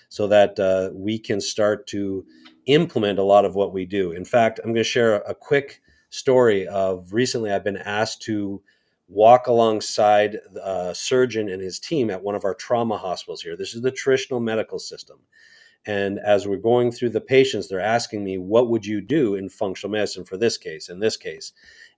so that we can start to implement a lot of what we do. In fact, I'm going to share a quick story of recently I've been asked to walk alongside a surgeon and his team at one of our trauma hospitals here. This is the traditional medical system. And as we're going through the patients, they're asking me, what would you do in functional medicine for this case, in this case?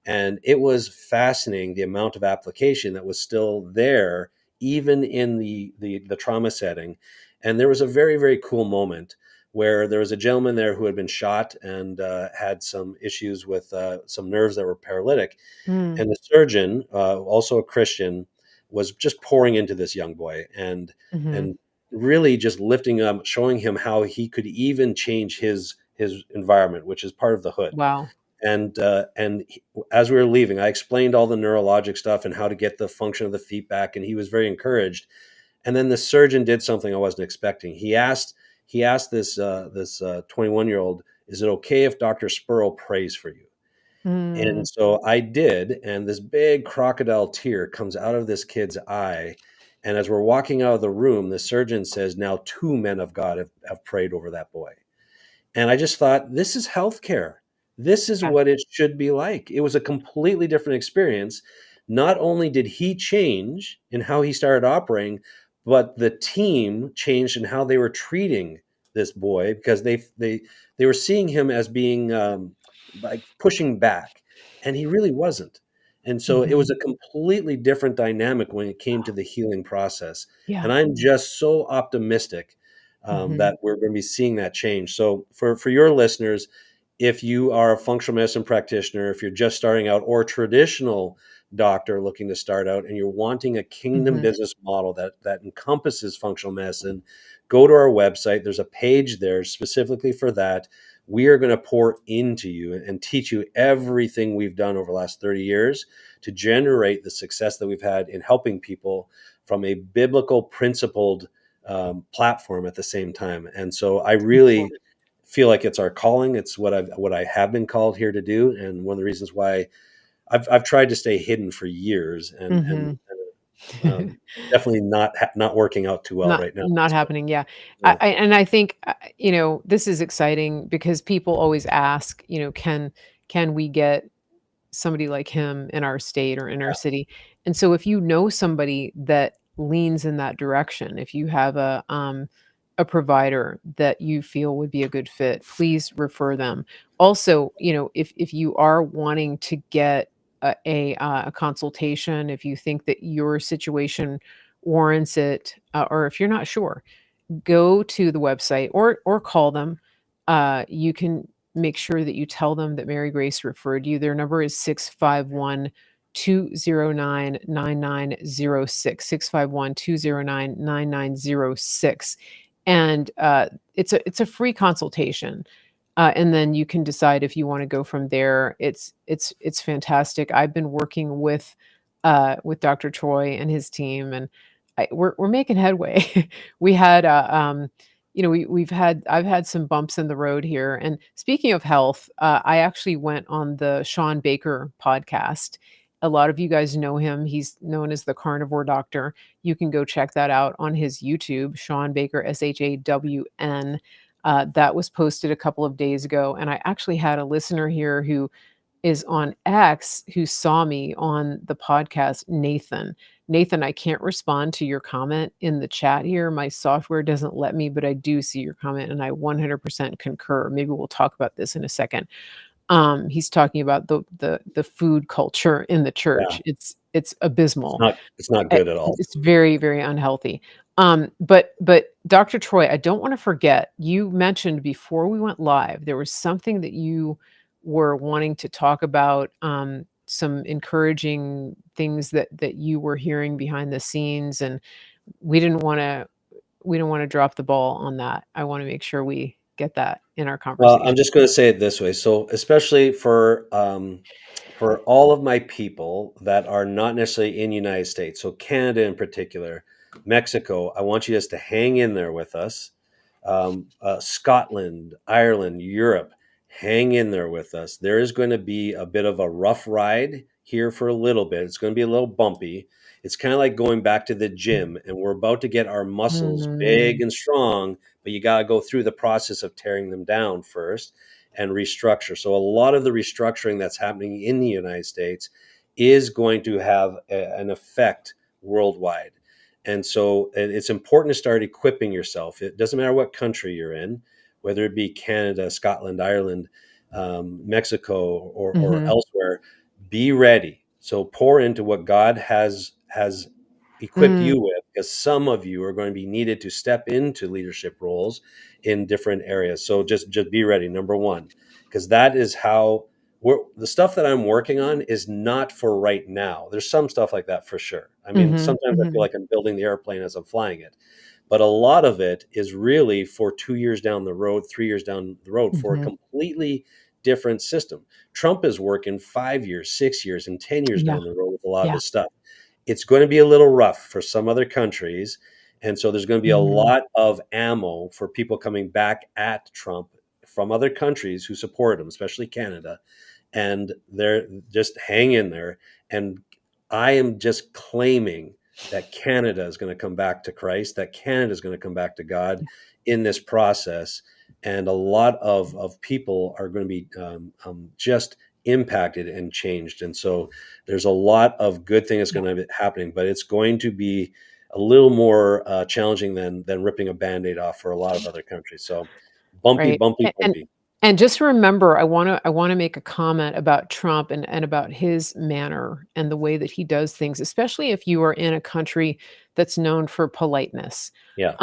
And it was fascinating, the amount of application that was still there, even in the trauma setting. And there was a very, very cool moment where there was a gentleman there who had been shot and had some issues with some nerves that were paralytic. Mm. And the surgeon, also a Christian, was just pouring into this young boy Mhm. and really just lifting him up, showing him how he could even change his environment, which is part of the hood. Wow. As we were leaving, I explained all the neurologic stuff and how to get the function of the feet back, and he was very encouraged. And then the surgeon did something I wasn't expecting. He asked this 21-year-old, "Is it okay if Dr. Spurrill prays for you?" Mm. And so I did, and this big crocodile tear comes out of this kid's eye. And as we're walking out of the room, the surgeon says, now 2 men of God have prayed over that boy. And I just thought, this is healthcare. This is Yeah. what it should be like. It was a completely different experience. Not only did he change in how he started operating, but the team changed in how they were treating this boy, because they were seeing him as being like pushing back, and he really wasn't. And so it was Mhm. a completely different dynamic when it came to the healing process. Yeah. And I'm just so optimistic Mhm. that we're going to be seeing that change. So for your listeners, if you are a functional medicine practitioner, if you're just starting out, or a traditional doctor looking to start out, and you're wanting a kingdom Mhm. business model that encompasses functional medicine, go to our website. There's a page there specifically for that. We are going to pour into you and teach you everything we've done over the last 30 years to generate the success that we've had in helping people from a biblical principled platform at the same time. And so I really feel like it's our calling. It's what I have been called here to do, and one of the reasons why I've tried to stay hidden for years, and Mhm. definitely not working out too well right now. Not So, happening, yeah. yeah, I think, this is exciting because people always ask, can we get somebody like him in our state or in our city? And so if you know somebody that leans in that direction, if you have a provider that you feel would be a good fit, please refer them. Also, if you are wanting to get a consultation, if you think that your situation warrants it, or if you're not sure, go to the website or call them. You can make sure that you tell them that Mary Grace referred you. Their number is 651-209-9906, 651-209-9906. And it's a free consultation. And then you can decide if you want to go from there. It's fantastic. I've been working with Dr. Troy and his team, and we're making headway. We had I've had some bumps in the road here. And speaking of health, I actually went on the Sean Baker podcast. A lot of you guys know him. He's known as the Carnivore Doctor. You can go check that out on his YouTube, Sean Baker, SHAWN. That was posted a couple of days ago. And I actually had a listener here who is on X who saw me on the podcast, Nathan. Nathan, I can't respond to your comment in the chat here. My software doesn't let me, but I do see your comment and I 100% concur. Maybe we'll talk about this in a second. He's talking about the food culture in the yeah, church. It's abysmal. it's not good at all. It's very, very unhealthy. But Dr. Troy, I don't want to forget, you mentioned before we went live, there was something that you were wanting to talk about, some encouraging things that you were hearing behind the scenes, and we didn't want to we don't want to drop the ball on that. I want to make sure we get that in our Well, I'm conversation. just going to say it this way. So, especially for all of my people that are not necessarily in the United States, so Canada in particular, Mexico, I want you just to hang in there with us. Scotland, Ireland, Europe, hang in there with us. There is going to be a bit of a rough ride here for a little bit. It's going to be a little bumpy. It's kind of like going back to the gym, and we're about to get our muscles big Mhm. and strong, but you got to go through the process of tearing them down first and restructure. So a lot of the restructuring that's happening in the United States is going to have an effect worldwide. And so it's important to start equipping yourself. It doesn't matter what country you're in, whether it be Canada, Scotland, Ireland, Mexico, or Mhm. elsewhere. Be ready. So pour into what God has equipped Mm. you with, because some of you are going to be needed to step into leadership roles in different areas. So just be ready. Number one, because that is how the stuff that I'm working on is not for right now. There's some stuff like that for sure. I mean, Mhm. sometimes I feel Mhm. like I'm building the airplane as I'm flying it, but a lot of it is really for 2 years down the road, 3 years down the road, for a Mhm. completely different system. Trump is working 5 years, 6 years, and 10 years Yeah. down the road with a lot of Yeah. his stuff. It's going to be a little rough for some other countries. And so there's going to be a Mhm. lot of ammo for people coming back at Trump from other countries who support him, especially Canada. and they're just hang in there. And I am just claiming that Canada is going to come back to Christ, that Canada is going to come back to God in this process. And a lot of people are going to be just impacted and changed. And so there's a lot of good things going to be happening, but it's going to be a little more challenging than ripping a Band-Aid off for a lot of other countries. So bumpy, Right. bumpy, And bumpy. and just remember, I wanna make a comment about Trump and about his manner and the way that he does things, especially if you are in a country that's known for politeness. Yeah,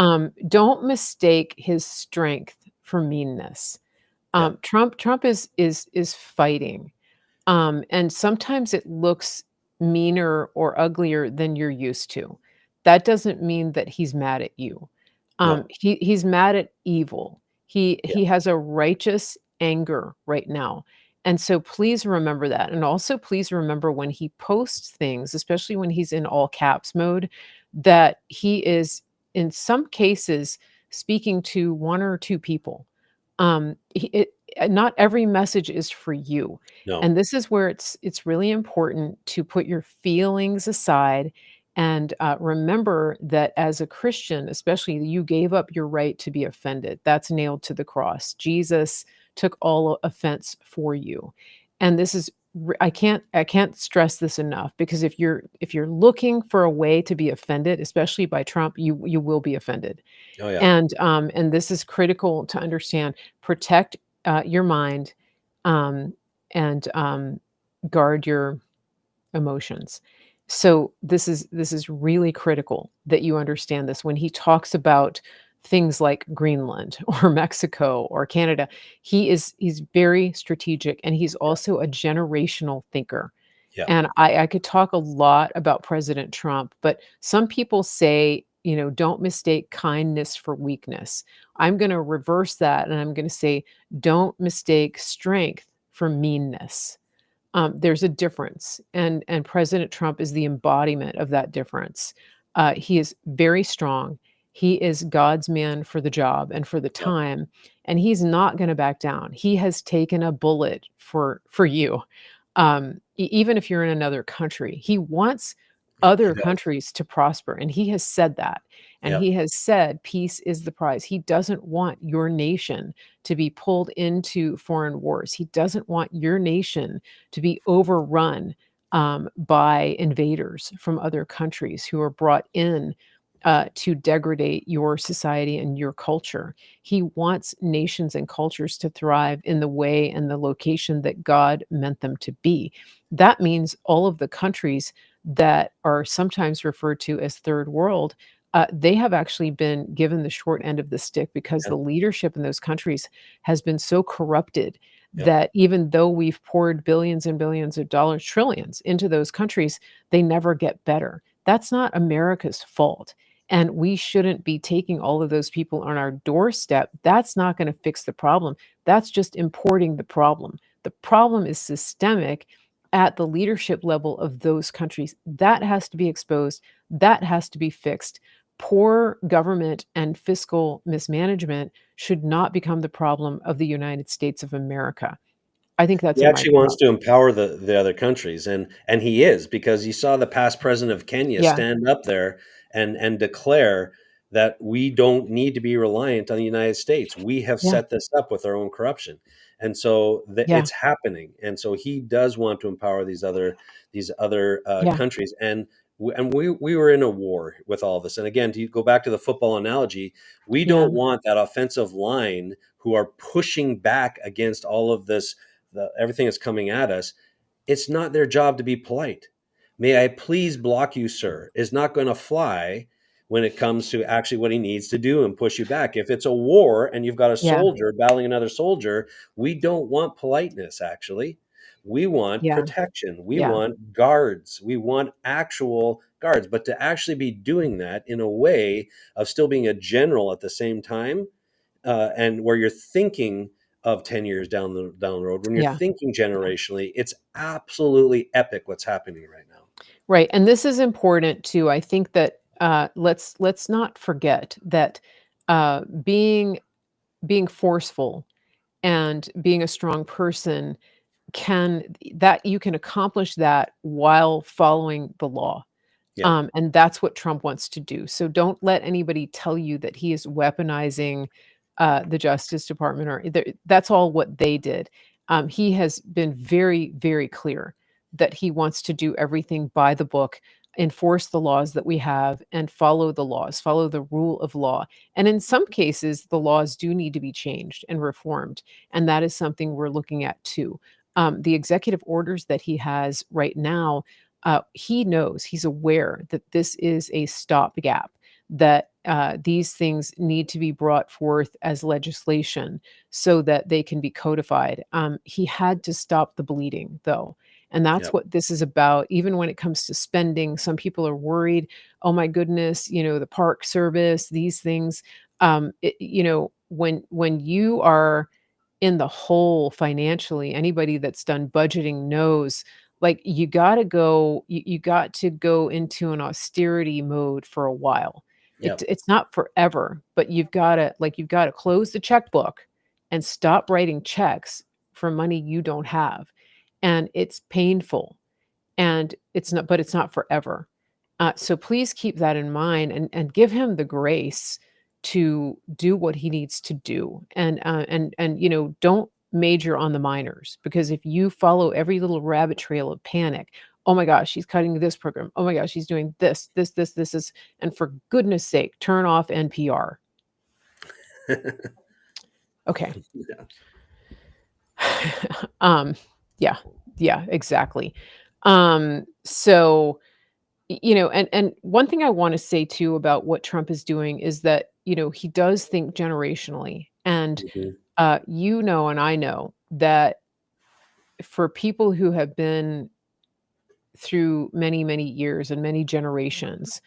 Don't mistake his strength for meanness. yeah, Trump is fighting. And sometimes it looks meaner or uglier than you're used to. That doesn't mean that he's mad at you. no, He's mad at evil. He yeah, he has a righteous anger right now. And so please remember that. And also please remember when he posts things, especially when he's in all caps mode, that he is in some cases speaking to one or two people. Not every message is for you. no, And this is where it's really important to put your feelings aside and remember that as a Christian, especially, you gave up your right to be offended. That's nailed to the cross. Jesus took all offense for you, and this is I can't stress this enough because if you're looking for a way to be offended, especially by Trump, you will be offended. oh yeah, And this is critical to understand. Protect your mind, um, and guard your emotions. So this is really critical that you understand this. When he talks about things like Greenland or Mexico or Canada, he's very strategic, and he's yeah, also a generational thinker. yeah, And I could talk a lot about President Trump, but some people say, don't mistake kindness for weakness. I'm going to reverse that, and I'm going to say, don't mistake strength for meanness. There's a difference, and President Trump is the embodiment of that difference. He is very strong. He is God's man for the job and for the yeah, time, and he's not going to back down. He has taken a bullet for you, even if you're in another country. He wants he other does. countries to prosper, and he has said that. And Yeah, he has said peace is the prize. He doesn't want your nation to be pulled into foreign wars. He doesn't want your nation to be overrun by invaders from other countries who are brought in to degrade your society and your culture. He wants nations and cultures to thrive in the way and the location that God meant them to be. That means all of the countries that are sometimes referred to as third world. They have actually been given the short end of the stick because yeah, the leadership in those countries has been so corrupted yeah, that even though we've poured billions and billions of dollars, trillions into those countries, they never get better. That's not America's fault. And we shouldn't be taking all of those people on our doorstep. That's not going to fix the problem. That's just importing the problem. The problem is systemic at the leadership level of those countries. That has to be exposed. That has to be fixed. Poor government and fiscal mismanagement should not become the problem of the United States of America. I think that's he a mic actually wants drop. to empower the other countries, and he is, because you saw the past president of Kenya Yeah, stand up there and declare that we don't need to be reliant on the United States. We have yeah, set this up with our own corruption, and so yeah, it's happening. And so he does want to empower these other yeah, countries. And we were in a war with all this. And again, to go back to the football analogy, we yeah, don't want that offensive line who are pushing back against all of this, everything that's coming at us. It's not their job to be polite. May I please block you, sir, is not going to fly when it comes to actually what he needs to do and push you back. If it's a war and you've got a yeah, soldier battling another soldier, we don't want politeness, actually. We want yeah, protection. We yeah, want guards. We want actual guards. But to actually be doing that in a way of still being a general at the same time, and where you're thinking of 10 years down the road, when you're yeah. thinking generationally, it's absolutely epic what's happening right now. Right, and this is important too. I think that let's not forget that being forceful and being a strong person can that you can accomplish that while following the law. Yeah. And that's what Trump wants to do. So don't let anybody tell you that he is weaponizing the Justice Department, or that's all what they did. He has been very, very clear that he wants to do everything by the book, enforce the laws that we have, and follow the laws, follow the rule of law. And in some cases, the laws do need to be changed and reformed. And that is something we're looking at too. The executive orders that he has right now, he knows, he's aware that this is a stopgap, that these things need to be brought forth as legislation so that they can be codified. He had to stop the bleeding, though. And that's Yep. what this is about. Even when it comes to spending, some people are worried, oh my goodness, the Park Service, these things. When you are in the hole financially, anybody that's done budgeting knows, like, you got to go into an austerity mode for a while. Yep. It's not forever, but you've got to close the checkbook and stop writing checks for money you don't have. And it's painful, and it's not forever. So please keep that in mind, and give him the grace to do what he needs to do, and don't major on the minors, because if you follow every little rabbit trail of panic, oh my gosh, she's cutting this program, oh my gosh, she's doing this is, and for goodness sake, turn off NPR. Okay. Yeah. Yeah, yeah, exactly. So and one thing I want to say too about what Trump is doing is that, he does think generationally. And Mhm. and I know that for people who have been through many, many years and many generations,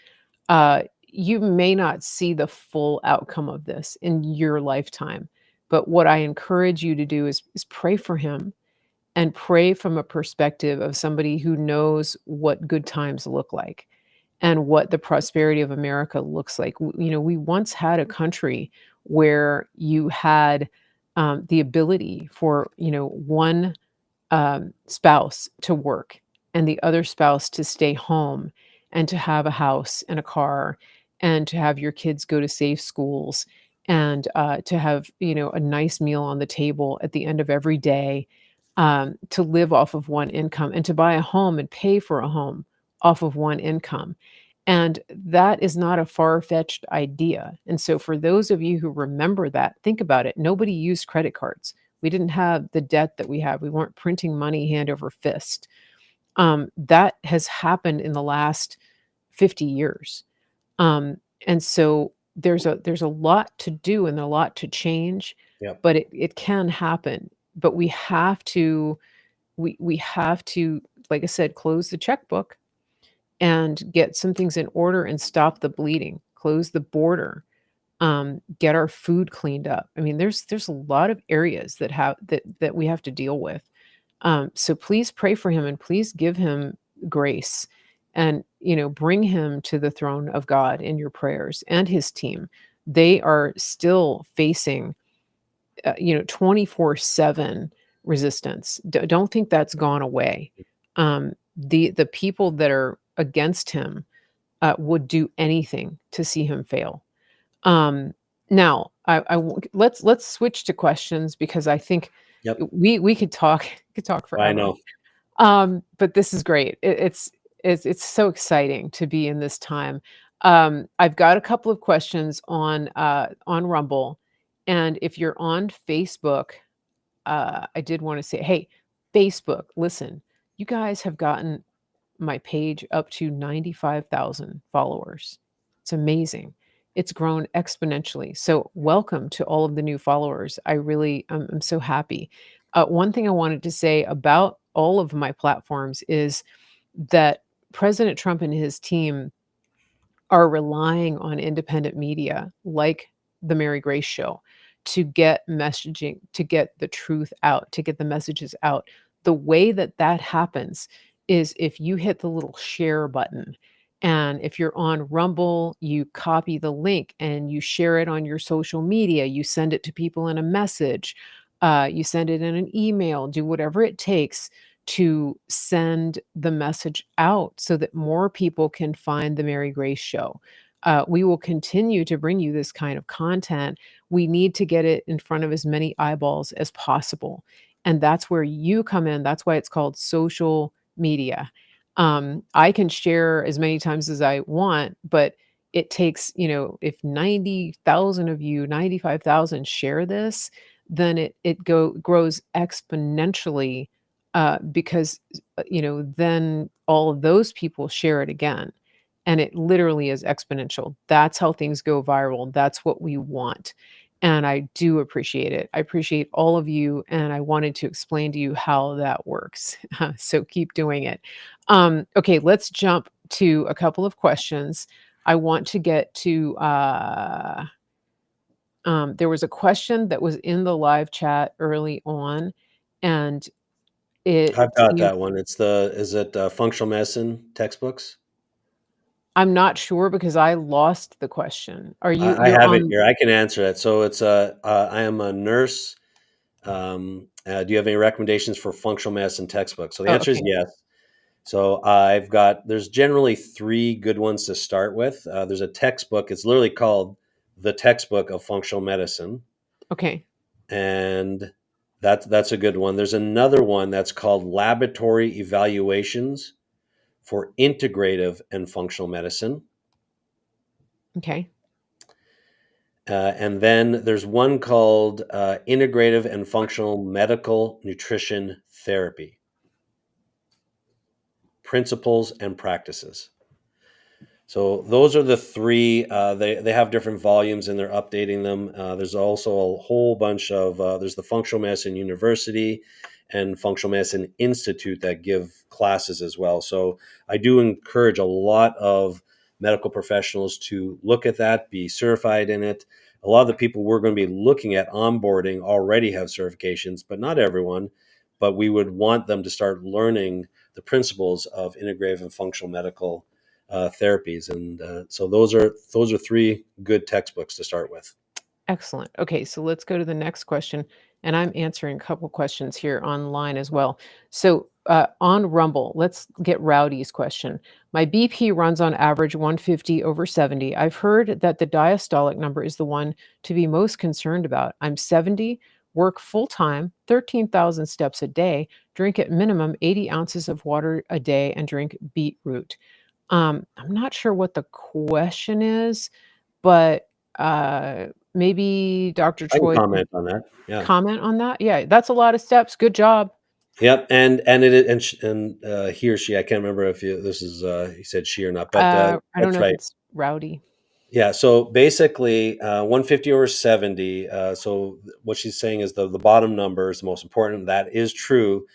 you may not see the full outcome of this in your lifetime. But what I encourage you to do is pray for him, and pray from a perspective of somebody who knows what good times look like and what the prosperity of America looks like. We once had a country where you had the ability for, one spouse to work and the other spouse to stay home, and to have a house and a car, and to have your kids go to safe schools, and to have, a nice meal on the table at the end of every day, to live off of one income, and to buy a home and pay for a home off of one income. And that is not a far-fetched idea. And so for those of you who remember that, think about it. Nobody used credit cards. We didn't have the debt that we have. We weren't printing money hand over fist. That has happened in the last 50 years. And so there's a lot to do and a lot to change, Yep. but it can happen. But we have to, like I said, close the checkbook and get some things in order and stop the bleeding, close the border, get our food cleaned up. I mean, there's a lot of areas that we have to deal with. So please pray for him, and please give him grace, and bring him to the throne of God in your prayers, and his team. They are still facing 24/7 resistance. Don't think that's gone away. The people that are against him would do anything to see him fail. Now, let's switch to questions, because I think Yep. we could talk I forever. know. But this is great. It's so exciting to be in this time. I've got a couple of questions on Rumble, and if you're on Facebook, I did want to say, hey, Facebook, listen, you guys have gotten my page up to 95,000 followers. It's amazing. It's grown exponentially. So welcome to all of the new followers. I'm so happy. One thing I wanted to say about all of my platforms is that President Trump and his team are relying on independent media like the Mary Grace Show to get messaging, to get the truth out, to get the messages out. The way that that happens is if you hit the little share button. And if you're on Rumble, you copy the link and you share it on your social media, you send it to people in a message. You send it in an email, do whatever it takes to send the message out so that more people can find the Mary Grace Show. We will continue to bring you this kind of content. We need to get it in front of as many eyeballs as possible. And that's where you come in. That's why it's called social media. I can share as many times as I want, but it takes, if 90,000 of you, 95,000 share this, then it grows exponentially, because then all of those people share it again, and it literally is exponential. That's how things go viral. That's what we want. And I do appreciate it. I appreciate all of you, and I wanted to explain to you how that works. So keep doing it. Okay, let's jump to a couple of questions. I want to get to there was a question that was in the live chat early on, and it I've got seemed that one. Is it functional medicine textbooks? I'm not sure because I lost the question. I You're have it on here. I can answer it. So it's I am a nurse. Do you have any recommendations for functional medicine textbooks? So the Oh, answer is okay. yes. So there's generally three good ones to start with. There's a textbook. It's literally called The Textbook of Functional Medicine. Okay. And that's a good one. There's another one that's called Laboratory Evaluations for Integrative and Functional Medicine. Okay. And then there's one called Integrative and Functional Medical Nutrition Therapy Principles and Practices. So those are the three. They have different volumes and they're updating them. There's also a whole bunch of there's the Functional Medicine University and Functional Medicine Institute that give classes as well. So I do encourage a lot of medical professionals to look at that, be certified in it. A lot of the people we're going to be looking at onboarding already have certifications, but not everyone. But we would want them to start learning the principles of integrative and functional medical therapies, and so those are three good textbooks to start with. Excellent. Okay, so let's go to the next question. And I'm answering a couple questions here online as well. So on Rumble, let's get Rowdy's question. My BP runs on average 150/70. I've heard that the diastolic number is the one to be most concerned about. I'm 70, work full time, 13,000 steps a day, drink at minimum 80 ounces of water a day, and drink beetroot. I'm not sure what the question is, but maybe Dr. I can Choi could comment on that. Yeah. comment on that. Yeah, that's a lot of steps. Good job. Yep. And it and he or she, I can't remember if this is he said she or not, but I don't that's know if right. it's Rowdy. Yeah. So basically, 150/70. So what she's saying is the bottom number is the most important. That is true.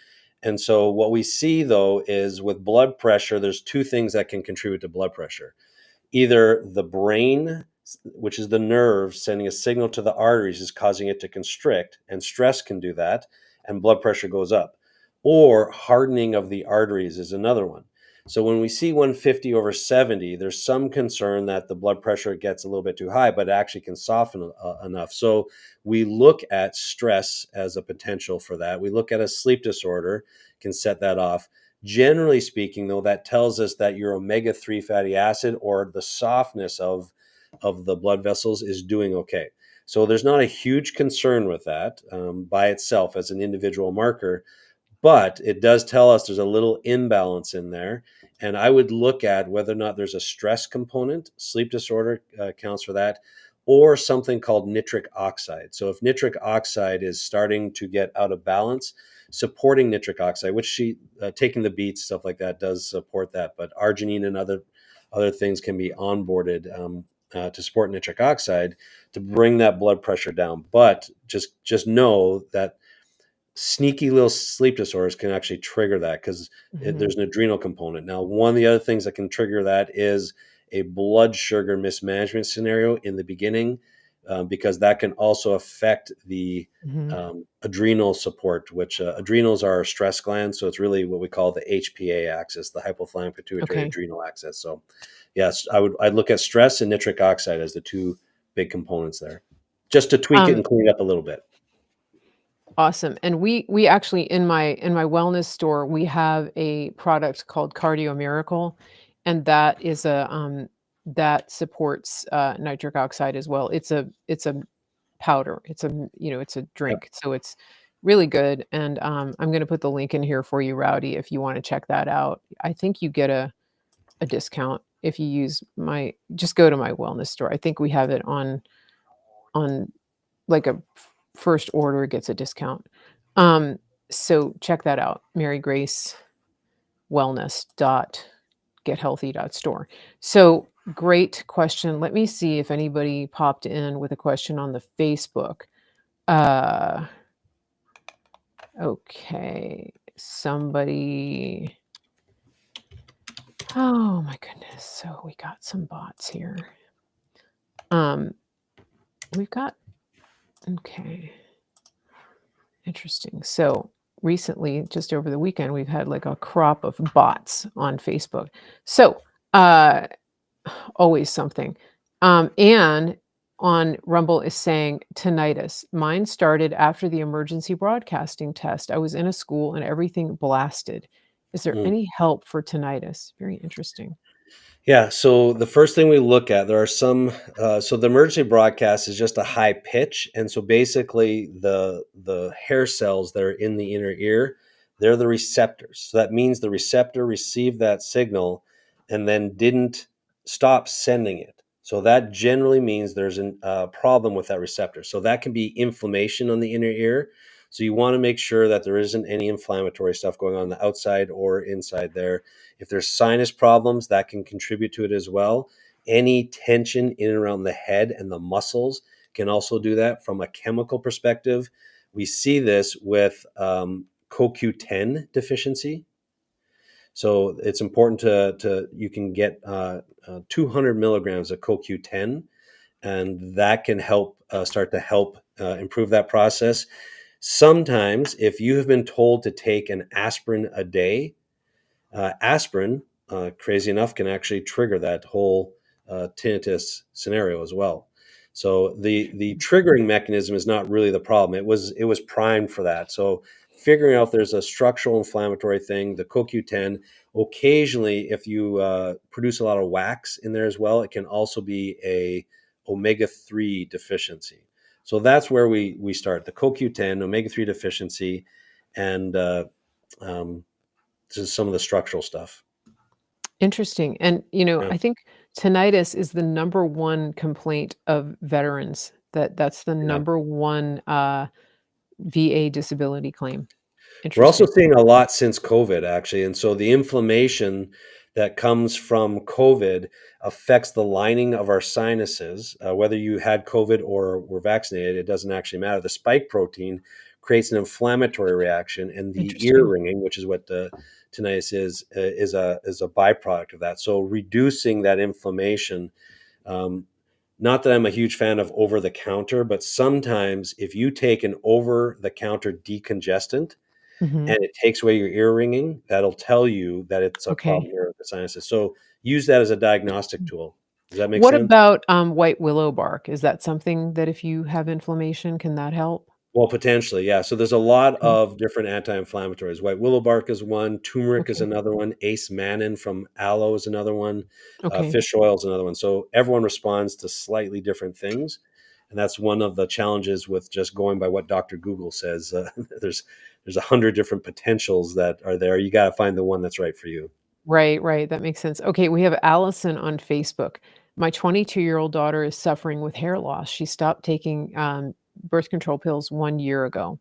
And so what we see though is with blood pressure, there's two things that can contribute to blood pressure. Either the brain, which is the nerve sending a signal to the arteries, is causing it to constrict, and stress can do that, and blood pressure goes up. Or hardening of the arteries is another one. So when we see 150/70, there's some concern that the blood pressure gets a little bit too high, but it actually can soften enough. So we look at stress as a potential for that. We look at a sleep disorder, can set that off. Generally speaking, though, that tells us that your omega-3 fatty acid or the softness of the blood vessels is doing okay. So there's not a huge concern with that by itself as an individual marker, but it does tell us there's a little imbalance in there. And I would look at whether or not there's a stress component. Sleep disorder accounts for that, or something called nitric oxide. So if nitric oxide is starting to get out of balance, supporting nitric oxide, which taking the beats, stuff like that, does support that. But arginine and other things can be onboarded to support nitric oxide to bring that blood pressure down. But just know that sneaky little sleep disorders can actually trigger that because Mhm. there's an adrenal component. Now, one of the other things that can trigger that is a blood sugar mismanagement scenario in the beginning, because that can also affect the Mhm. adrenal support, which adrenals are our stress glands. So it's really what we call the HPA axis, the hypothalamic pituitary Okay. adrenal axis. So yes, I'd look at stress and nitric oxide as the two big components there, just to tweak it Um, and clean it up a little bit. Awesome. And we actually in my wellness store, we have a product called Cardio Miracle, and that is that supports nitric oxide as well. It's a powder. It's a Yep. drink. So it's really good. And I'm going to put the link in here for you, Rowdy, if you want to check that out. I think you get a discount if you use my just go to my wellness store. I think we have it on like a first order gets a discount. Um, so check that out. Mary Grace Wellness dot gethealthy.store. So great question. Let me see if anybody popped in with a question on the Facebook. Uh, okay. Somebody. Oh my goodness. So we got some bots here. We've got okay. Interesting. So recently, just over the weekend, we've had like a crop of bots on Facebook. So uh always something. And on Rumble is saying tinnitus. Mine started after the emergency broadcasting test. I was in a school and everything blasted. Is there Mm. any help for tinnitus? Very interesting. Yeah, so the first thing we look at, there are some. So the emergency broadcast is just a high pitch, and so basically the hair cells that are in the inner ear, they're the receptors. So that means the receptor received that signal, and then didn't stop sending it. So that generally means there's a problem with that receptor. So that can be inflammation on the inner ear. So you want to make sure that there isn't any inflammatory stuff going on the outside or inside there. If there's sinus problems, that can contribute to it as well. Any tension in and around the head and the muscles can also do that. From a chemical perspective, we see this with CoQ10 deficiency. So it's important to you can get 200 milligrams of CoQ10, and that can help start to help improve that process. Sometimes, if you have been told to take an aspirin a day, aspirin, crazy enough, can actually trigger that whole tinnitus scenario as well. So the triggering mechanism is not really the problem. It was primed for that. So figuring out if there's a structural inflammatory thing, the CoQ10. Occasionally, if you produce a lot of wax in there as well, it can also be a omega-3 deficiency. So that's where we start, the CoQ10, omega-3 deficiency, and um, just some of the structural stuff. Interesting. And, Yeah. I think tinnitus is the number one complaint of veterans. That's the Yeah. number one VA disability claim. We're also Interesting. seeing a lot since COVID, actually. And so the inflammation that comes from COVID affects the lining of our sinuses. Whether you had COVID or were vaccinated, it doesn't actually matter. The spike protein creates an inflammatory reaction, and the ear Interesting. ringing, which is what the tinnitus is a byproduct of that. So reducing that inflammation. Um, Not that I'm a huge fan of over the counter, but sometimes if you take an over the counter decongestant, Mhm. and it takes away your ear ringing, that'll tell you that it's a problem Okay. here with the sinuses. So use that as a diagnostic tool. Does that make What sense? about, white willow bark? Is that something that if you have inflammation, can that help? Well, potentially, yeah. So there's a lot Okay. of different anti-inflammatories. White willow bark is one. Turmeric is Okay. another one. Ace mannin from aloe is another one. Okay. Fish oil is another one. So everyone responds to slightly different things, and that's one of the challenges with just going by what Dr. Google says. There's 100 different potentials that are there. You got to find the one that's right for you. Right, right, that makes sense. Okay, we have Allison on Facebook. My 22-year-old daughter is suffering with hair loss. She stopped taking, birth control pills 1 year ago.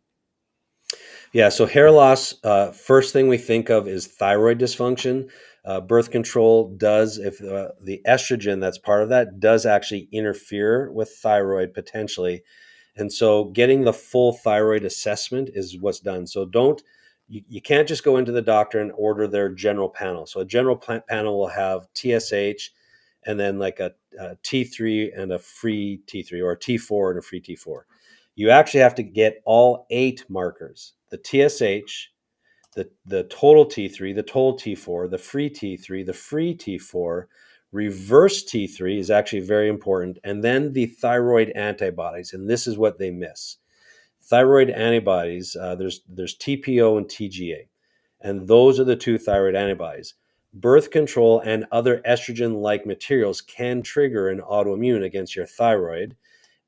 Yeah, so hair loss, first thing we think of is thyroid dysfunction. Birth control does, if the estrogen that's part of that does actually interfere with thyroid potentially. And so getting the full thyroid assessment is what's done. So you can't just go into the doctor and order their general panel. So a general panel will have TSH and then like a T3 and a free T3, or a T4 and a free T4. You actually have to get all 8 markers: the TSH, the total T3, the total T4, the free T3, the free T4, reverse T3 is actually very important, and then the thyroid antibodies. And this is what they miss. thyroid antibodies, there's TPO and TGA, and those are the two thyroid antibodies. Birth control and other estrogen-like materials can trigger an autoimmune against your thyroid,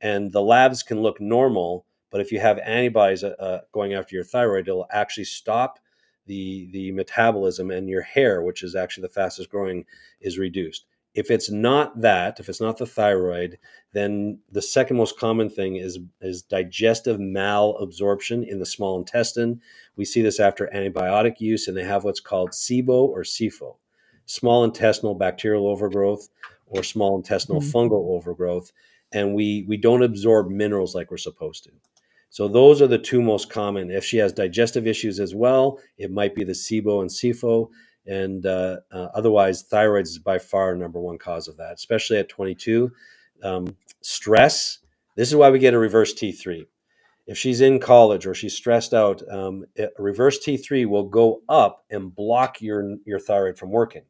and the labs can look normal, but if you have antibodies going after your thyroid, it'll actually stop the metabolism, and your hair, which is actually the fastest growing, is reduced. If it's not that, if it's not the thyroid, then the second most common thing is digestive malabsorption in the small intestine. We see this after antibiotic use, and they have what's called SIBO or SIFO, small intestinal bacterial overgrowth or small intestinal Mhm. fungal overgrowth, and we don't absorb minerals like we're supposed to. So those are the two most common. If she has digestive issues as well, it might be the SIBO and SIFO. And otherwise, thyroid is by far number one cause of that, especially at 22. Stress. This is why we get a reverse T3. If she's in college or she's stressed out, a reverse T3 will go up and block your thyroid from working.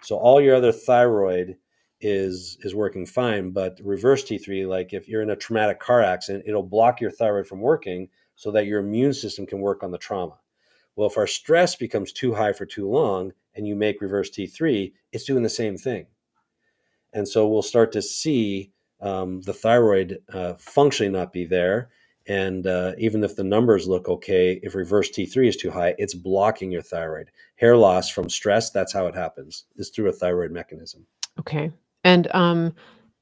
So all your other thyroid is working fine, but reverse T3, like if you're in a traumatic car accident, it'll block your thyroid from working so that your immune system can work on the trauma. Well, if our stress becomes too high for too long and you make reverse T3, it's doing the same thing. And so we'll start to see the thyroid functioning not be there. And even if the numbers look okay, if reverse T3 is too high, it's blocking your thyroid. Hair loss from stress, that's how it happens, is through a thyroid mechanism. Okay. And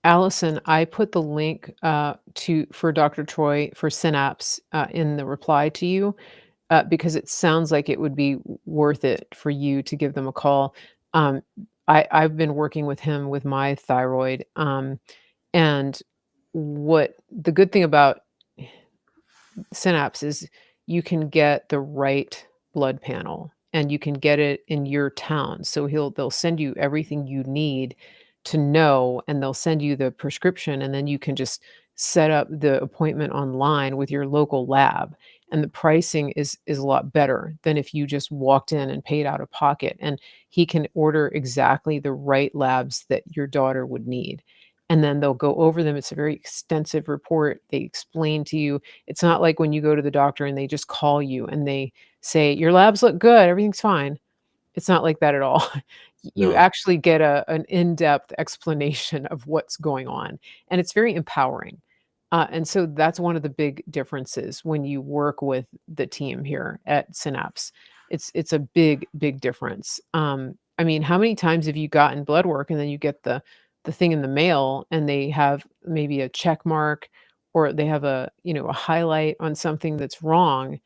Allison, I put the link to for Dr. Troy for Synapse in the reply to you because it sounds like it would be worth it for you to give them a call. Um, I've been working with him with my thyroid, and what the good thing about Synapse is you can get the right blood panel and you can get it in your town. So they'll send you everything you need to know, and they'll send you the prescription, and then you can just set up the appointment online with your local lab. And the pricing is a lot better than if you just walked in and paid out of pocket. And he can order exactly the right labs that your daughter would need. And then they'll go over them. It's a very extensive report. They explain to you, it's not like when you go to the doctor and they just call you and they say, "Your labs look good, everything's fine." It's not like that at all. You No. actually get an in-depth explanation of what's going on, and it's very empowering. And so that's one of the big differences when you work with the team here at Synapse. It's a big, big difference. I mean, how many times have you gotten blood work and then you get the thing in the mail and they have maybe a check mark or they have a highlight on something that's wrong,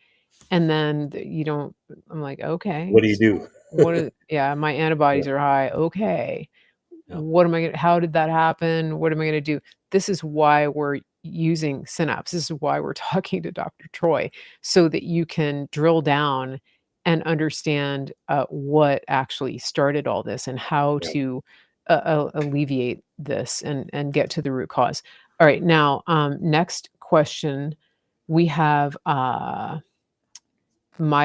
and then you don't. I'm like, okay, What do you so do? what is, yeah, my Yeah, antibodies are high. Okay. yeah, What am I gonna how did that happen? What am I gonna do? This is why we're using Synapse. This is why we're talking to Dr. Troy, so that you can drill down and understand what actually started all this and how yeah. to alleviate this and get to the root cause. All right, now next question we have my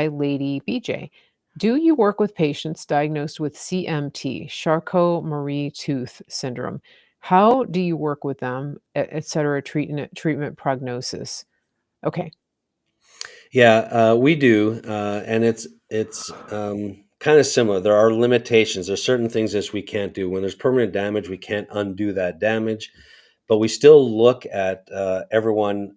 lady BJ. Do you work with patients diagnosed with CMT, Charcot-Marie-Tooth syndrome? How do you work with them, et cetera, treatment prognosis? Okay. Yeah, we do, and it's kind of similar. There are limitations. There's certain things that we can't do. When there's permanent damage, we can't undo that damage, but we still look at everyone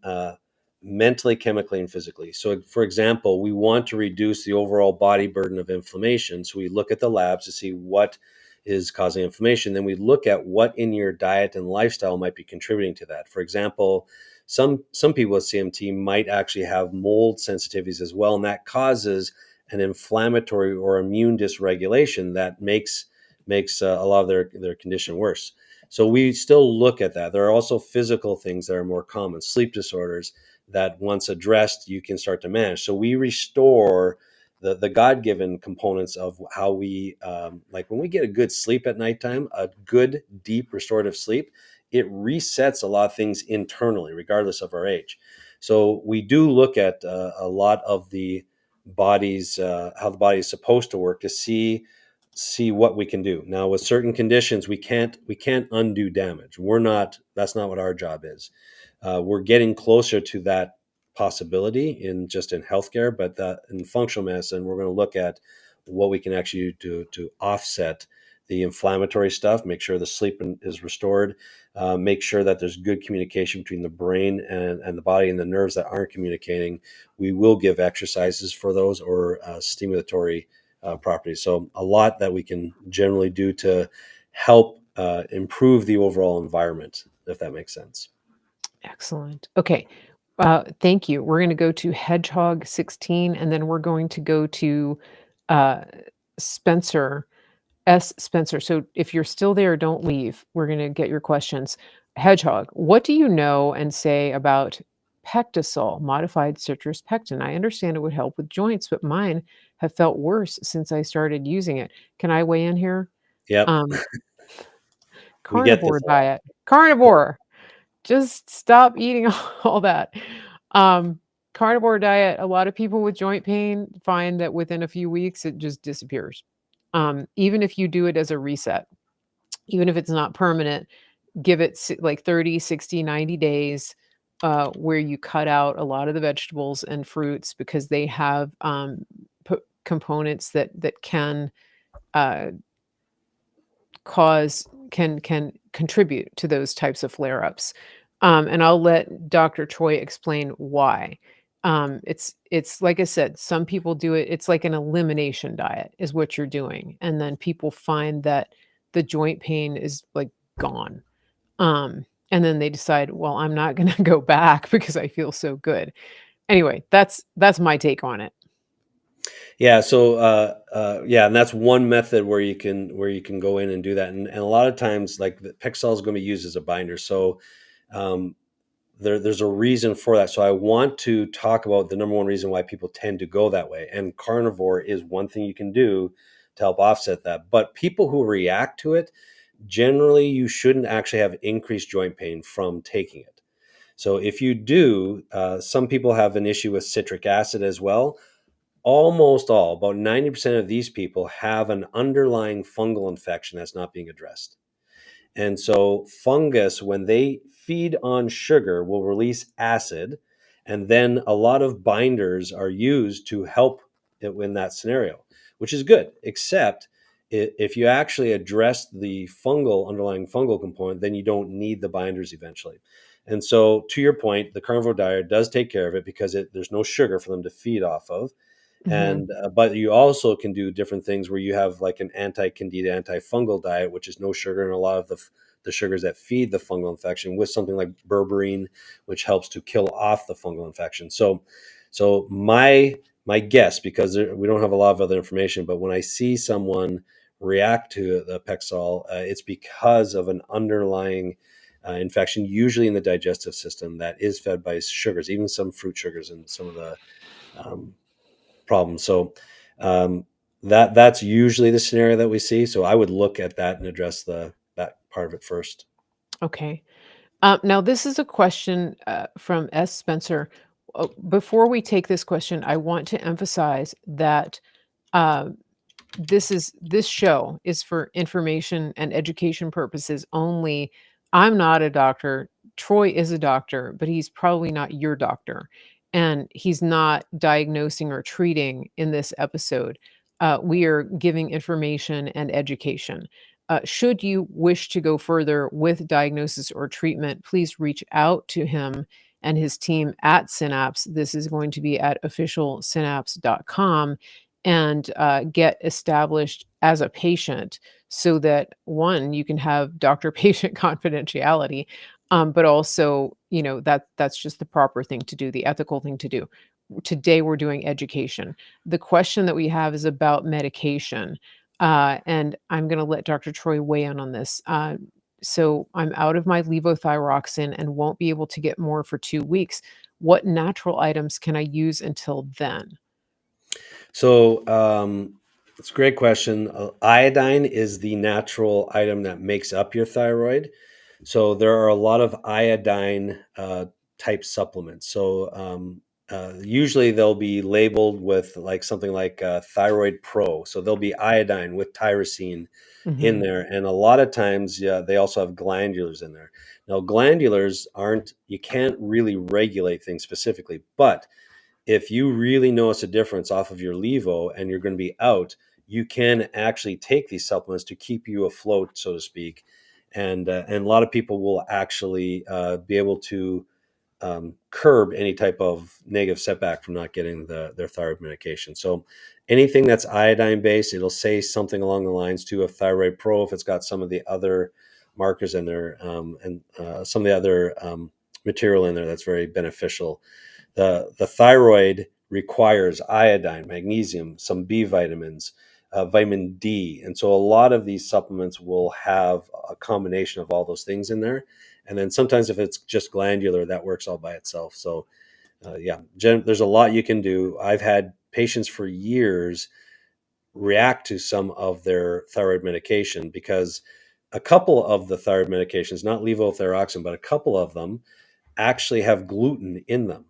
mentally, chemically, and physically. So, for example, we want to reduce the overall body burden of inflammation. So we look at the labs to see what is causing inflammation. Then we look at what in your diet and lifestyle might be contributing to that. For example, some people with CMT might actually have mold sensitivities as well, and that causes an inflammatory or immune dysregulation that makes a lot of their condition worse. So we still look at that. There are also physical things that are more common, sleep disorders that once addressed, you can start to manage. So we restore the God-given components of how we like when we get a good sleep at nighttime, a good deep restorative sleep, it resets a lot of things internally, regardless of our age. So we do look at a lot of the body's how the body is supposed to work to see what we can do. Now, with certain conditions, we can't undo damage. We're not. That's not what our job is. We're getting closer to that possibility in healthcare, but that in functional medicine, we're going to look at what we can actually do to offset the inflammatory stuff, make sure the sleep is restored, make sure that there's good communication between the brain and the body and the nerves that aren't communicating. We will give exercises for those or stimulatory properties. So a lot that we can generally do to help improve the overall environment, if that makes sense. Excellent. Okay. Thank you. We're going to go to Hedgehog 16, and then we're going to go to uh, Spencer, S. Spencer. So if you're still there, don't leave. We're going to get your questions. Hedgehog, what do you know and say about Pectosol, modified citrus pectin? I understand it would help with joints, but mine have felt worse since I started using it. Can I weigh in here? Yep, Um, we get this Carnivore a lot. diet. Carnivore. Just stop eating all that. Um, Carnivore diet, a lot of people with joint pain find that within a few weeks it just disappears. Even if you do it as a reset, even if it's not permanent, give it like 30, 60, 90 days where you cut out a lot of the vegetables and fruits because they have components that can uh, can contribute to those types of flare-ups. And I'll let Dr. Troy explain why. It's like I said, some people do it, it's like an elimination diet is what you're doing. And then people find that the joint pain is like gone. And then they decide, well, I'm not gonna go back because I feel so good. Anyway, that's my take on it. Yeah, so yeah, and that's one method where you can go in and do that, and a lot of times, like the Pixel is going to be used as a binder, so um, there's a reason for that. So I want to talk about the number one reason why people tend to go that way, and carnivore is one thing you can do to help offset that. But people who react to it, generally, you shouldn't actually have increased joint pain from taking it. So if you do, some people have an issue with citric acid as well. Almost all, about 90% of these people have an underlying fungal infection that's not being addressed. And so fungus, when they feed on sugar, will release acid. And then a lot of binders are used to help it in that scenario, which is good, except if you actually address the underlying fungal component, then you don't need the binders eventually. And so, to your point, the carnivore diet does take care of it because there's no sugar for them to feed off of. Mhm. And but you also can do different things where you have like an anti-candida, antifungal diet, which is no sugar and a lot of the sugars that feed the fungal infection, with something like berberine, which helps to kill off the fungal infection. So my guess, because we don't have a lot of other information, but when I see someone react to the Pexol, it's because of an underlying infection, usually in the digestive system, that is fed by sugars, even some fruit sugars and some of the um, problems. So um, that's usually the scenario that we see. So I would look at that and address that part of it first. Okay. Now, this is a question from S. Spencer. Before we take this question, I want to emphasize that uh, this show is for information and education purposes only. I'm not a doctor. Troy is a doctor, but he's probably not your doctor, and he's not diagnosing or treating in this episode. We are giving information and education. Should you wish to go further with diagnosis or treatment, please reach out to him and his team at Synapse. This is going to be at officialsynapse.com, and get established as a patient so that one, you can have doctor patient confidentiality, but also, that's just the proper thing to do, the ethical thing to do. Today we're doing education. The question that we have is about medication, and I'm going to let Dr. Troy weigh in on this. So I'm out of my levothyroxine and won't be able to get more for 2 weeks. What natural items can I use until then? So it's a great question. Iodine is the natural item that makes up your thyroid. So there are a lot of iodine type supplements. So Usually they'll be labeled with like something like Thyroid Pro. So there'll be iodine with tyrosine in Mhm. there. And a lot of times, yeah, they also have glandulars in there. Now, glandulars aren't, you can't really regulate things specifically, but if you really notice a difference off of your levo and you're going to be out, you can actually take these supplements to keep you afloat, so to speak. And a lot of people will actually be able to curb any type of negative setback from not getting their thyroid medication. So anything that's iodine based, it'll say something along the lines too of Thyroid Pro if it's got some of the other markers in there, and some of the other material in there that's very beneficial. The thyroid requires iodine, magnesium, some B vitamins, vitamin D, and so a lot of these supplements will have a combination of all those things in there. And then sometimes if it's just glandular, that works all by itself. So yeah, there's a lot you can do. I've had patients for years react to some of their thyroid medication because a couple of the thyroid medications, not levothyroxine, but a couple of them actually have gluten in them.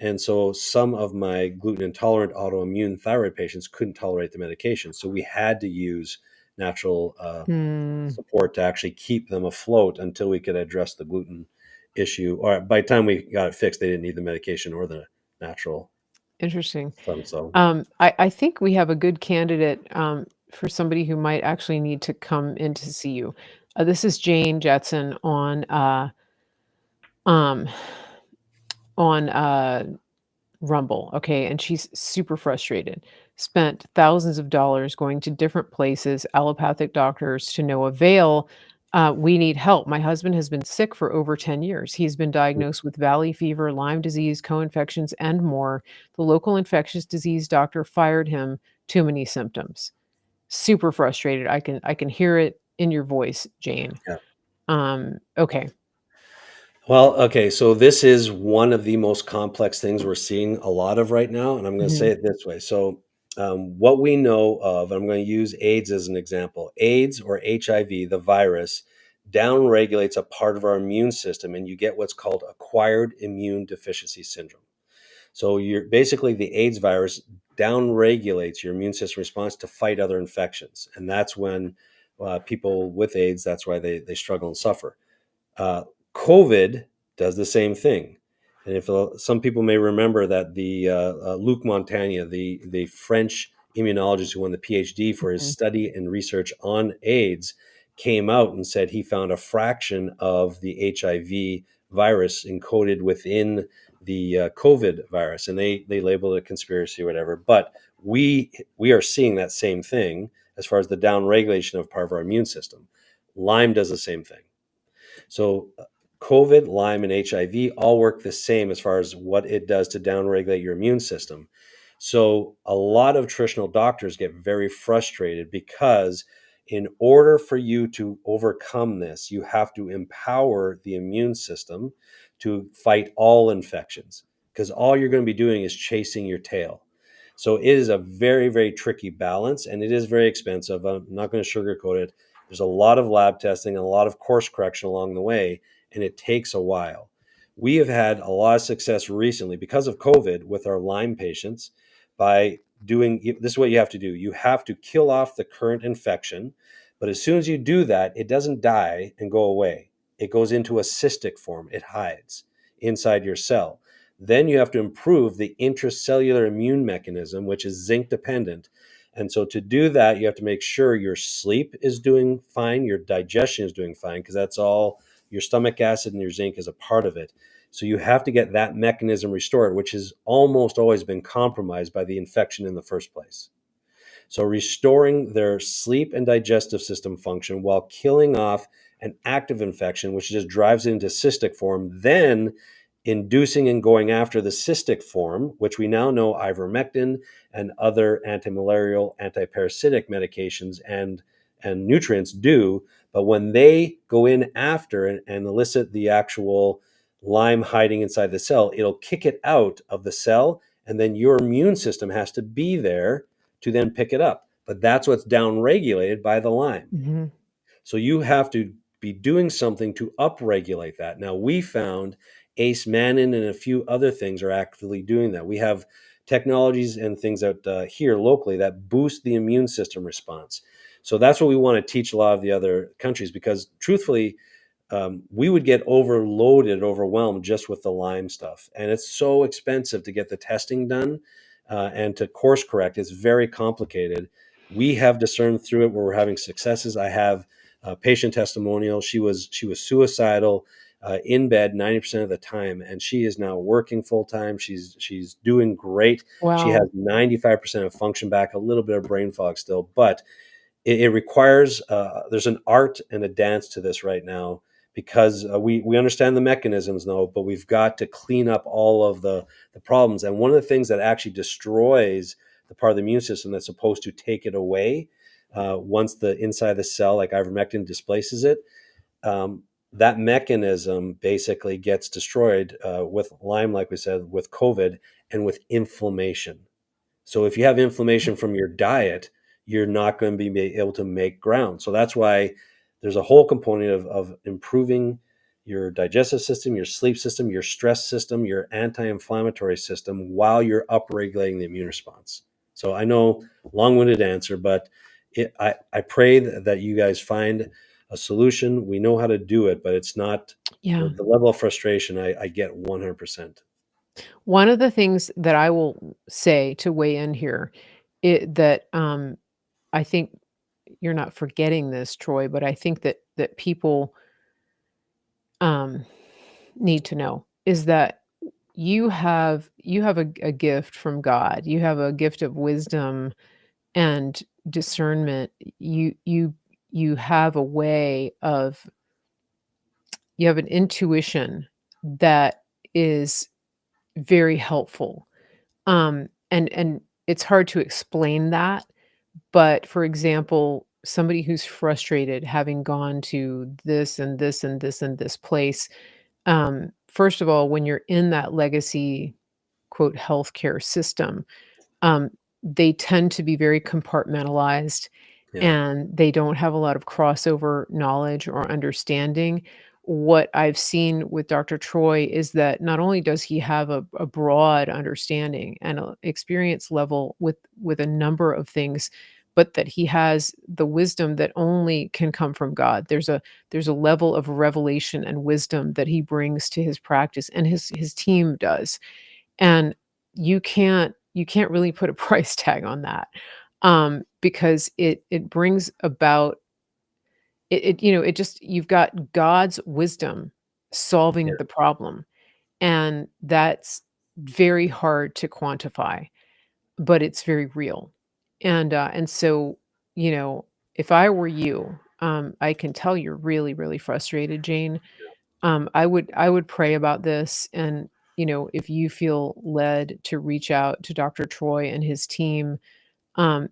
And so some of my gluten intolerant autoimmune thyroid patients couldn't tolerate the medication. So we had to use natural Mm, support to actually keep them afloat until we could address the gluten issue. Or by the time we got it fixed, they didn't need the medication or the natural interesting. stem cell. I think we have a good candidate for somebody who might actually need to come in to see you. This is Jane Jetson um, on Rumble, okay, and she's super frustrated. Spent thousands of dollars going to different places, allopathic doctors to no avail. We need help. My husband has been sick for over 10 years. He's been diagnosed with valley fever, Lyme disease, co-infections, and more. The local infectious disease doctor fired him. Too many symptoms. Super frustrated. I can hear it in your voice, Jane. Yeah. Okay. Well, okay, so this is one of the most complex things we're seeing a lot of right now, and I'm going to say Mhm. it this way. So, what we know of, I'm going to use AIDS as an example. AIDS or HIV, the virus, downregulates a part of our immune system, and you get what's called acquired immune deficiency syndrome. So, you're basically the AIDS virus downregulates your immune system response to fight other infections, and that's when people with AIDS, that's why they struggle and suffer. Uh, COVID does the same thing. And if some people may remember that the Luc Montagna, the French immunologist who won the PhD for his Mhm. study and research on AIDS, came out and said he found a fraction of the HIV virus encoded within the COVID virus, and they labeled it a conspiracy or whatever. But we are seeing that same thing as far as the downregulation of part of our immune system. Lyme does the same thing. So, COVID, Lyme, and HIV all work the same as far as what it does to downregulate your immune system. So, a lot of traditional doctors get very frustrated because, in order for you to overcome this, you have to empower the immune system to fight all infections because all you're going to be doing is chasing your tail. So, it is a very, very tricky balance and it is very expensive. I'm not going to sugarcoat it. There's a lot of lab testing and a lot of course correction along the way, and it takes a while. We have had a lot of success recently because of COVID with our Lyme patients by doing this is what you have to do. You have to kill off the current infection, but as soon as you do that, it doesn't die and go away. It goes into a cystic form, it hides inside your cell. Then you have to improve the intracellular immune mechanism, which is zinc dependent, and so to do that, you have to make sure your sleep is doing fine, your digestion is doing fine, because that's all your stomach acid and your zinc is a part of it. So you have to get that mechanism restored, which has almost always been compromised by the infection in the first place. So restoring their sleep and digestive system function while killing off an active infection, which just drives it into cystic form, then inducing and going after the cystic form, which we now know ivermectin and other antimalarial, antiparasitic medications and nutrients do. But when they go in after and elicit the actual Lyme hiding inside the cell, it'll kick it out of the cell, and then your immune system has to be there to then pick it up. But that's what's downregulated by the Lyme. Mhm. So you have to be doing something to upregulate that. Now, we found Ace Mannin and a few other things are actively doing that. We have technologies and things out here locally that boost the immune system response. So that's what we want to teach a lot of the other countries, because truthfully, we would get overloaded, overwhelmed just with the Lyme stuff. And it's so expensive to get the testing done and to course correct. It's very complicated. We have discerned through it where we're having successes. I have a patient testimonial. She was suicidal in bed 90% of the time, and she is now working full time. She's doing great. She has Wow. 95% of function back, a little bit of brain fog still, but it requires there's an art and a dance to this right now, because we understand the mechanisms now, but we've got to clean up all of the problems. And one of the things that actually destroys the part of the immune system that's supposed to take it away, once the inside of the cell, like ivermectin, displaces it, um, that mechanism basically gets destroyed with Lyme, like we said, with COVID, and with inflammation. So if you have inflammation from your diet, you're not going to be able to make ground. So that's why there's a whole component of improving your digestive system, your sleep system, your stress system, your anti-inflammatory system, while you're upregulating the immune response. So I know, long-winded answer, but I pray that you guys find a solution. We know how to do it, but it's not Yeah. the level of frustration I get 100%. One of the things that I will say to weigh in here, that I think you're not forgetting this, Troy, but I think that people um, need to know is that you have a gift from God. You have a gift of wisdom and discernment. You have a way of you have an intuition that is very helpful. And it's hard to explain that, but for example, somebody who's frustrated having gone to this and this and this and this place, first of all, when you're in that legacy quote healthcare system, um, they tend to be very compartmentalized, Yeah. and they don't have a lot of crossover knowledge or understanding. What I've seen with Dr. Troy is that not only does he have a broad understanding and a experience level with a number of things, but that he has the wisdom that only can come from God. There's a level of revelation and wisdom that he brings to his practice, and his team does. And you can't really put a price tag on that, because it brings about it just you've got God's wisdom solving the problem, and that's very hard to quantify, but it's very real. And so, you know, if I were you, I can tell you're really, really frustrated, Jane. I would pray about this, and if you feel led to reach out to Dr. Troy and his team,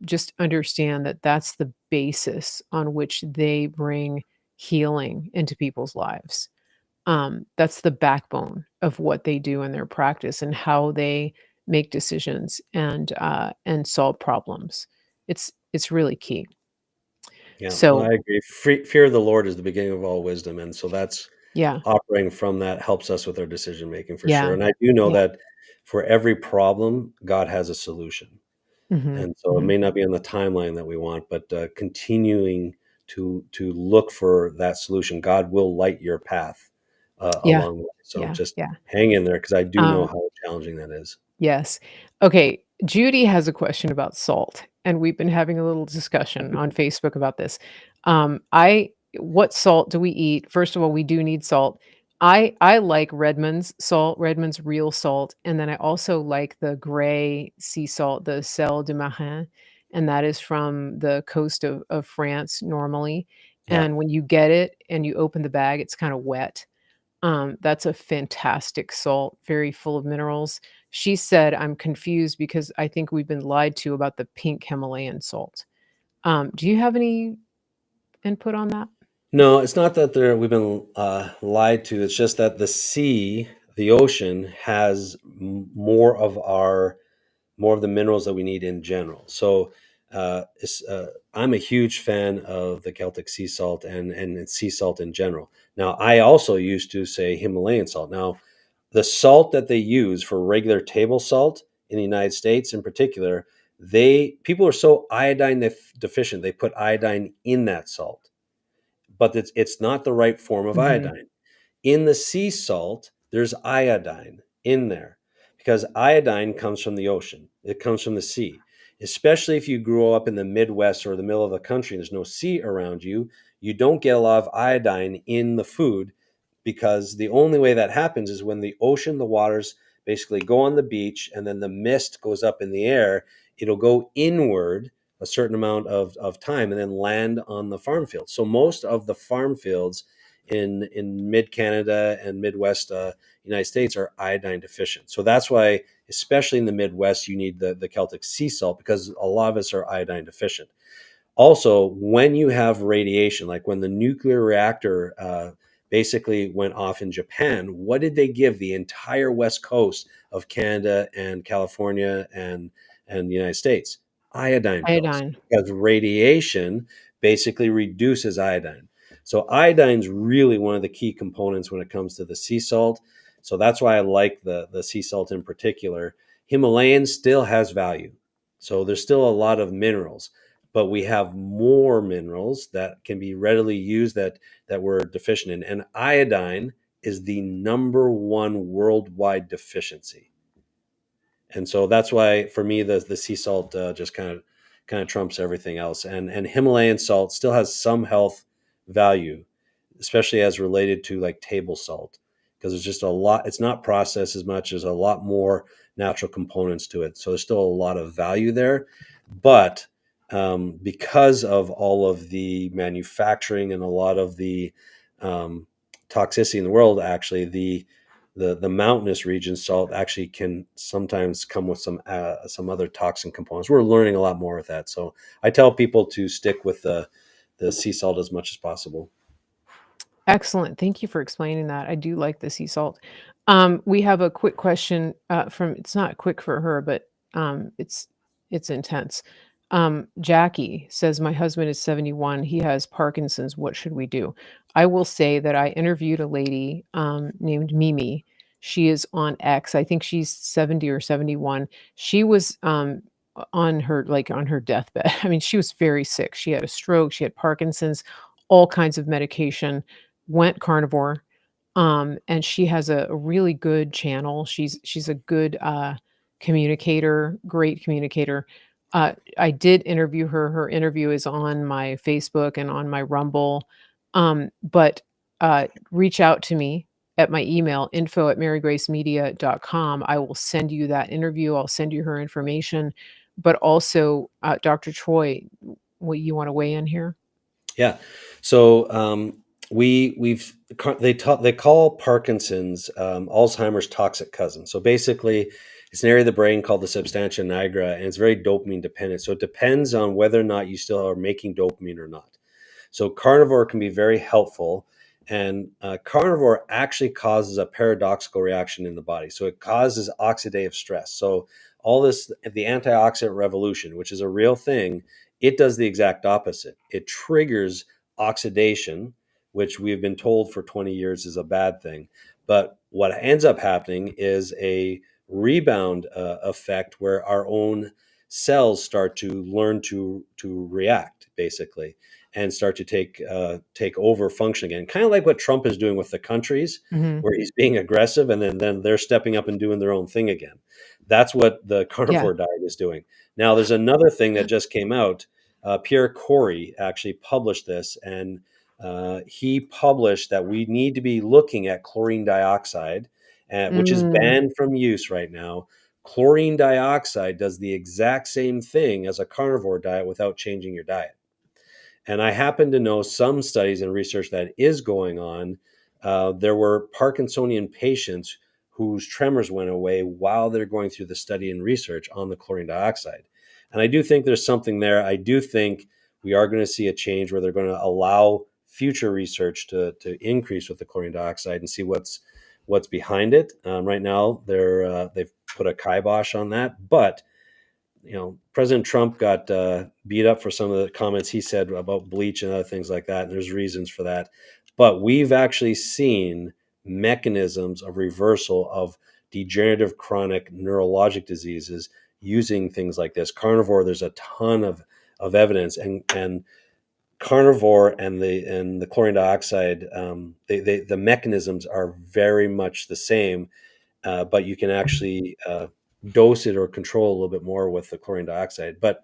just understand that that's the basis on which they bring healing into people's lives. That's the backbone of what they do in their practice and how they make decisions and solve problems. It's really key. Yeah, no, So I agree. Fear of the Lord is the beginning of all wisdom, and so that's yeah, operating from that helps us with our decision making for sure. yeah, And I do know yeah. that for every problem, God has a solution, Hmm. and so it Hmm. may not be on the timeline that we want, but continuing to look for that solution, God will light your path Yeah, along the way. So yeah, just yeah. hang in there, because I do know Um, how challenging that is. Yes. Okay, Judy has a question about salt, and we've been having a little discussion on Facebook about this. I What salt do we eat? First of all, we do need salt. I like Redmond's salt, Redmond's real salt, and then I also like the gray sea salt, the sel de marin, and that is from the coast of France normally. Yeah. And when you get it and you open the bag, it's kind of wet. That's a fantastic salt, very full of minerals. She said, "I'm confused because I think we've been lied to about the pink Himalayan salt." Do you have any input on that? No, it's not that we've been lied to. It's just that the ocean, has more of the minerals that we need in general. So I'm a huge fan of the Celtic sea salt and sea salt in general. Now, I also used to say Himalayan salt. Now, the salt that they use for regular table salt in the United States in particular, people are so iodine deficient, they put iodine in that salt, but it's not the right form of Mhm. iodine. In the sea salt, there's iodine in there because iodine comes from the ocean. It comes from the sea. Especially if you grew up in the Midwest or the middle of the country and there's no sea around you, you don't get a lot of iodine in the food because the only way that happens is when the ocean, the waters basically go on the beach and then the mist goes up in the air, it'll go inward a certain amount of time and then land on the farm fields. So most of the farm fields in mid Canada and Midwest United States are iodine deficient. So that's why, especially in the Midwest, you need the Celtic sea salt because a lot of us are iodine deficient. Also, when you have radiation, like when the nuclear reactor basically went off in Japan, what did they give the entire west coast of Canada and California and the United States? Iodine pills, Iodine. because radiation basically reduces iodine. So iodine's really one of the key components when it comes to the sea salt. So that's why I like the sea salt in particular. Himalayan still has value. So there's still a lot of minerals, but we have more minerals that can be readily used that we're deficient in. And iodine is the number one worldwide deficiency. And so that's why for me the sea salt just kind of trumps everything else. And Himalayan salt still has some health value, especially as related to like table salt, because there's just a lot. It's not processed as much. There's a lot more natural components to it, so there's still a lot of value there. But because of all of the manufacturing and a lot of the um, toxicity in the world, actually the mountainous region salt actually can sometimes come with some other toxin components. We're learning a lot more with that. So I tell people to stick with the sea salt as much as possible. Excellent. Thank you for explaining that. I do like the sea salt. We have a quick question from it's not quick for her, but it's intense. Jackie says, my husband is 71. He has Parkinson's. What should we do? I will say that I interviewed a lady named Mimi. She is on X. I think she's 70 or 71. She was on her deathbed. I mean, she was very sick. She had a stroke, she had Parkinson's, all kinds of medication, went carnivore, and she has a really good channel. She's a good, communicator, great communicator. I did interview her. Her interview is on my Facebook and on my Rumble. But reach out to me at my email, info@marygracemedia.com. I will send you that interview. I'll send you her information. But also, Dr. Troy, what you wanna weigh in here? Yeah. So they call Parkinson's Alzheimer's toxic cousin. So basically, it's an area of the brain called the substantia nigra, and it's very dopamine dependent. So it depends on whether or not you still are making dopamine or not. So carnivore can be very helpful, and carnivore actually causes a paradoxical reaction in the body. So it causes oxidative stress. So all this, the antioxidant revolution, which is a real thing, it does the exact opposite. It triggers oxidation, which we've been told for 20 years is a bad thing. But what ends up happening is a rebound effect where our own cells start to learn to react, basically, and start to take over function again. Kind of like what Trump is doing with the countries, Mhm. where he's being aggressive, and then they're stepping up and doing their own thing again. That's what the Yeah. carnivore diet is doing. Now, there's another thing that just came out. Pierre Corey actually published this, and he published that we need to be looking at chlorine dioxide, which is Mm. banned from use right now. Chlorine dioxide does the exact same thing as a carnivore diet without changing your diet. And I happen to know some studies and research that is going on. There were Parkinsonian patients whose tremors went away while they're going through the study and research on the chlorine dioxide. And I do think there's something there. I do think we are going to see a change where they're going to allow future research to increase with the chlorine dioxide and see what's behind it. Right now, they've put a kibosh on that, but President Trump got beat up for some of the comments he said about bleach and other things like that. And there's reasons for that. But we've actually seen mechanisms of reversal of degenerative chronic neurologic diseases using things like this. Carnivore, there's a ton of evidence, and carnivore and the chlorine dioxide, the mechanisms are very much the same, but you can actually dose it or control a little bit more with the chlorine dioxide. But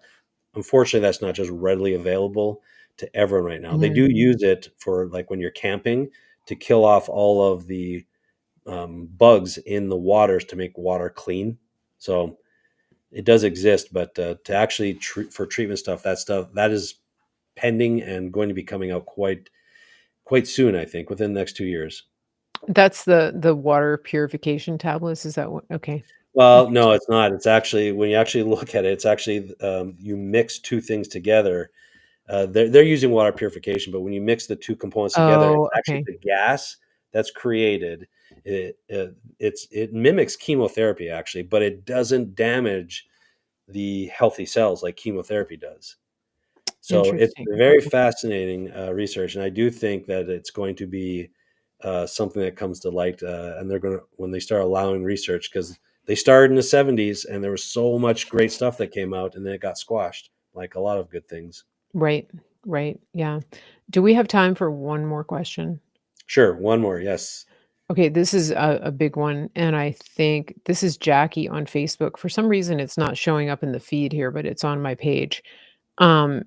unfortunately, that's not just readily available to everyone right now. They Mhm. do use it for, like, when you're camping, to kill off all of the bugs in the waters to make water clean. So it does exist, but to actually for treatment stuff that is pending and going to be coming out quite soon. I think within the next 2 years. That's the water purification tablets, is that what okay. Well, no, Interesting. it's not. It's actually, when you actually look at it, it's actually, you mix two things together. They're using water purification, but when you mix the two components together, it's Oh, actually okay. the gas that's created. It mimics chemotherapy actually, but it doesn't damage the healthy cells like chemotherapy does. So it's Interesting. very Okay. fascinating research, and I do think that it's going to be something that comes to light, and they're going to, when they start allowing research, because they started in the '70s, and there was so much great stuff that came out, and then it got squashed, like a lot of good things. Right, right, yeah. Do we have time for one more question? Sure, one more, yes, Okay, this is a big one, and I think this is Jackie on Facebook. For some reason, it's not showing up in the feed here, but it's on my page. Um,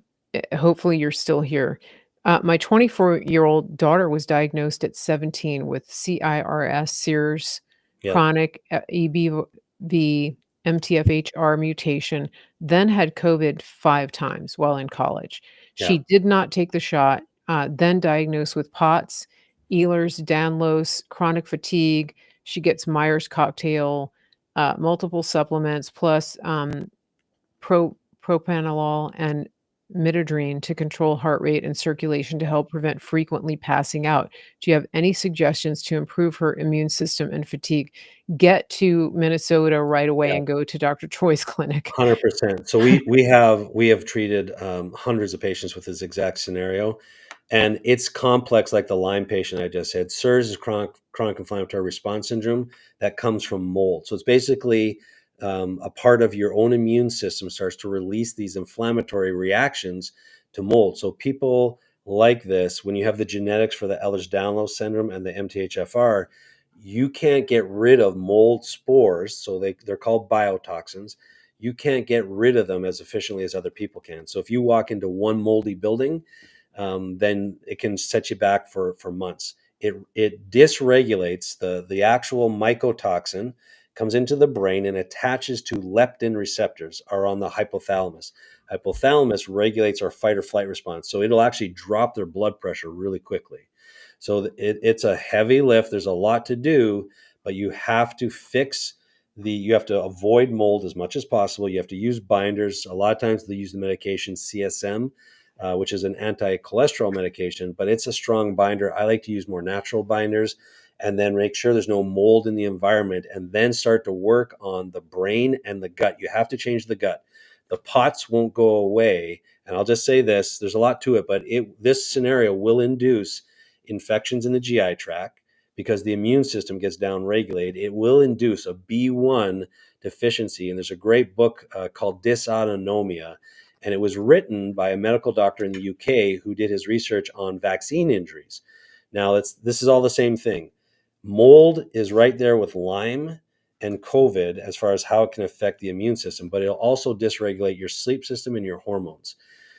Hopefully you're still here. My 24-year-old daughter was diagnosed at 17 with CIRS, Sears yep, chronic EBV MTFHR mutation, then had COVID 5 times while in college. yeah, She did not take the shot, then diagnosed with POTS, Ehlers-Danlos, chronic fatigue. She gets Myers cocktail, multiple supplements, plus propranolol and midodrine to control heart rate and circulation to help prevent frequently passing out. Do you have any suggestions to improve her immune system and fatigue? Get to Minnesota right away yeah. and go to Dr. Troy's clinic. 100%. So we have treated hundreds of patients with this exact scenario, and it's complex, like the Lyme patient I just said. SIRS is chronic inflammatory response syndrome that comes from mold. So it's basically a part of your own immune system starts to release these inflammatory reactions to mold. So people like this, when you have the genetics for the Ehlers-Danlos syndrome and the MTHFR, you can't get rid of mold spores. So they're called biotoxins. You can't get rid of them as efficiently as other people can. So if you walk into one moldy building, then it can set you back for months. It dysregulates the actual mycotoxin, comes into the brain and attaches to leptin receptors are on the hypothalamus. Hypothalamus regulates our fight or flight response, so it'll actually drop their blood pressure really quickly. So it's a heavy lift. There's a lot to do, but you have to you have to avoid mold as much as possible. You have to use binders. A lot of times they use the medication CSM, which is an anti-cholesterol medication, but it's a strong binder. I like to use more natural binders, and then make sure there's no mold in the environment, and then start to work on the brain and the gut. You have to change the gut. The POTS won't go away. And I'll just say this, there's a lot to it, but this scenario will induce infections in the GI tract because the immune system gets downregulated. It will induce a B1 deficiency. And there's a great book called Dysautonomia. And it was written by a medical doctor in the UK who did his research on vaccine injuries. Now, this is all the same thing. Mold is right there with Lyme and COVID as far as how it can affect the immune system, but it'll also dysregulate your sleep system and your hormones.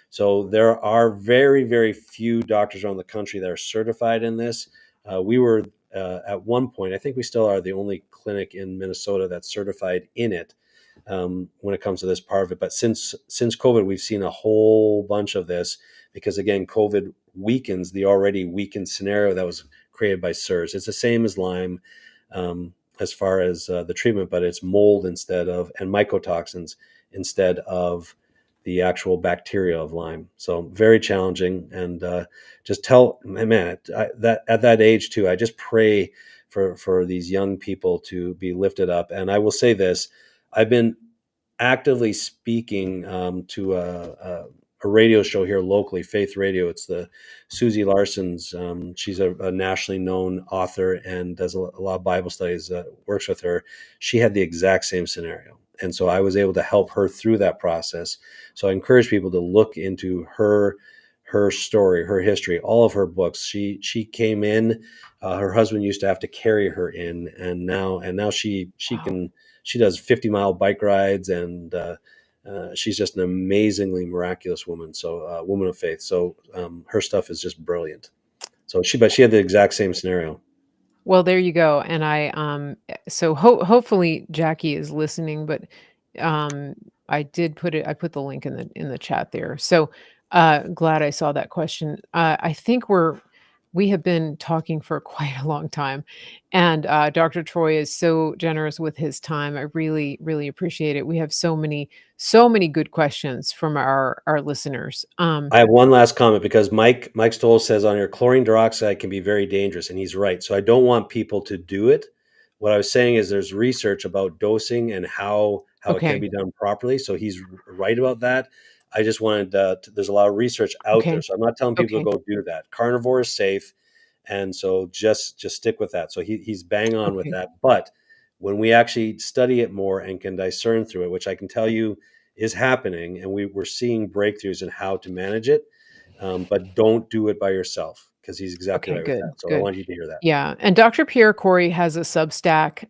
So there are very, very few doctors around the country that are certified in this. We were at one point, I think we still are, the only clinic in Minnesota that's certified in it when it comes to this part of it. But since COVID, we've seen a whole bunch of this because, again, COVID weakens the already weakened scenario that was created by SIRS. It's the same as Lyme as far as the treatment, but it's mold instead of, and mycotoxins instead of the actual bacteria of Lyme. So very challenging. And just tell, man, that at that age too, I just pray for these young people to be lifted up. And I will say this, I've been actively speaking to a a radio show here locally, Faith Radio. It's the Susie Larson's. She's a nationally known author and does a lot of Bible studies. Works with her. She had the exact same scenario, and so I was able to help her through that process. So I encourage people to look into her story, her history, all of her books. She came in. Her husband used to have to carry her in, and now she Wow. she does 50-mile bike rides, and she's just an amazingly miraculous woman. So woman of faith. So her stuff is just brilliant. So but she had the exact same scenario. Well, there you go, and so hopefully Jackie is listening, but, um, I put the link in the chat there. So, glad I saw that question. I think we have been talking for quite a long time, and, Dr. Troy is so generous with his time. I really, really appreciate it. We have so many good questions from our listeners. I have one last comment because Mike Stoll says on here chlorine dioxide can be very dangerous, and he's right. So I don't want people to do it. What I was saying is there's research about dosing and how it can Okay, be done properly. So he's right about that. I just wanted there's a lot of research out there, okay, so I'm not telling people to okay, go do that. Carnivore is safe, and so just stick with that. So he's bang on with okay, that. But when we actually study it more and can discern through it, which I can tell you is happening, and we're seeing breakthroughs in how to manage it. But don't do it by yourself because he's exactly okay, right with that. good, So I good. want you to hear that. Yeah, and Dr. Pierre Corey has a Substack,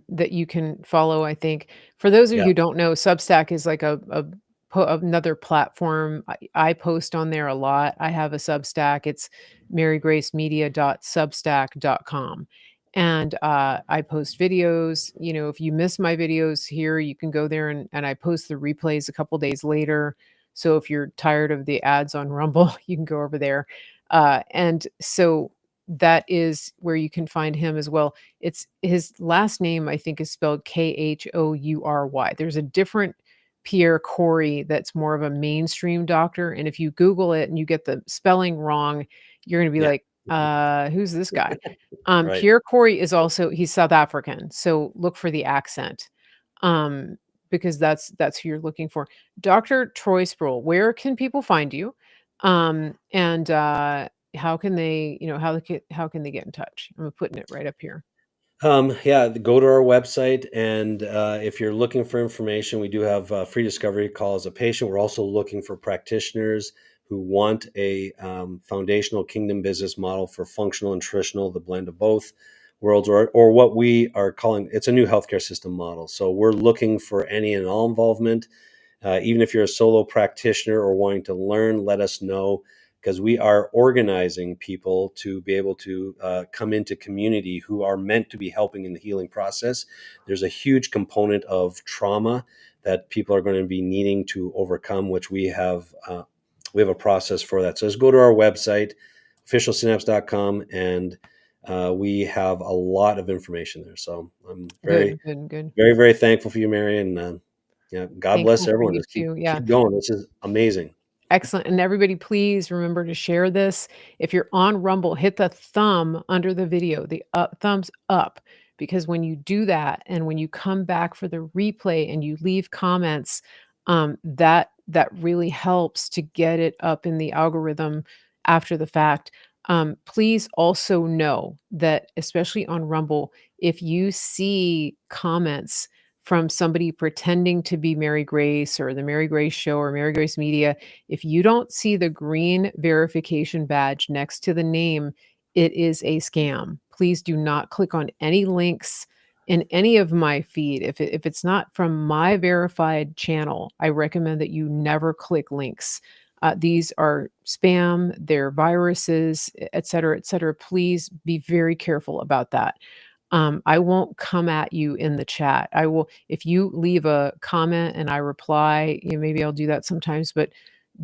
that you can follow, I think. For those of you Yeah. who don't know, Substack is like another platform. I post on there a lot. I have a Substack. It's marygracemedia.substack.com. And, I post videos. If you miss my videos here, you can go there and I post the replays a couple days later. So if you're tired of the ads on Rumble, you can go over there. And so that is where you can find him as well. It's his last name, I think, is spelled Khoury. There's a different Pierre Corey that's more of a mainstream doctor. And if you Google it and you get the spelling wrong, you're going to be Yeah. like, who's this guy? Right. Pierre Corey he's South African. So look for the accent. Um, because that's who you're looking for. Dr. Troy Spurrill, where can people find you? And how can they, how can they get in touch? I'm putting it right up here. Yeah, go to our website, and if you're looking for information, we do have free discovery call as a patient. We're also looking for practitioners who want a foundational kingdom business model for functional and nutritional, the blend of both worlds, or what we are calling it's a new healthcare system model. So we're looking for any and all involvement. Even if you're a solo practitioner or wanting to learn, let us know because we are organizing people to be able to come into community who are meant to be helping in the healing process. There's a huge component of trauma that people are going to be needing to overcome, which we have a process for that. So just go to our website, officialsynapse.com, and we have a lot of information there. So I'm very, Good, good, good. very, very thankful for you, Mary, and yeah, God bless Thankful for everyone. you Just too. Yeah. keep going. This is amazing. Excellent. And everybody, please remember to share this. If you're on Rumble, hit the thumb under the video, the thumbs up, because when you do that and when you come back for the replay and you leave comments, that really helps to get it up in the algorithm after the fact. Please also know that, especially on Rumble, if you see comments from somebody pretending to be Mary Grace or the Mary Grace Show or Mary Grace Media, if you don't see the green verification badge next to the name, it is a scam. Please do not click on any links in any of my feed. If it's not from my verified channel, I recommend that you never click links. These are spam, they're viruses, et cetera, et cetera. Please be very careful about that. I won't come at you in the chat. I will, if you leave a comment and I reply, maybe I'll do that sometimes, but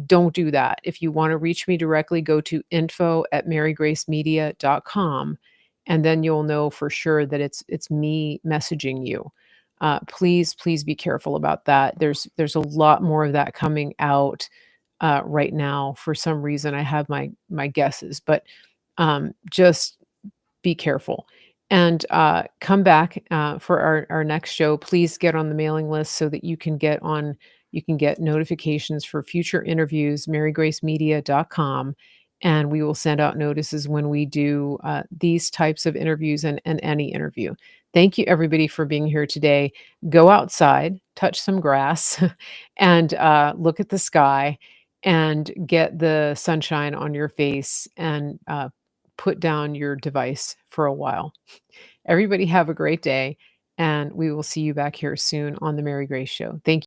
don't do that. If you want to reach me directly, go to info@marygracemedia.com, and then you'll know for sure that it's me messaging you. Please be careful about that. There's a lot more of that coming out right now. For some reason, I have my guesses, but just be careful. And come back for our next show. Please get on the mailing list so that you can get on You can get notifications for future interviews, marygracemedia.com, and we will send out notices when we do these types of interviews and any interview. Thank you, everybody, for being here today. Go outside, touch some grass, and look at the sky and get the sunshine on your face and put down your device for a while. Everybody have a great day, and we will see you back here soon on the Mary Grace Show. Thank you.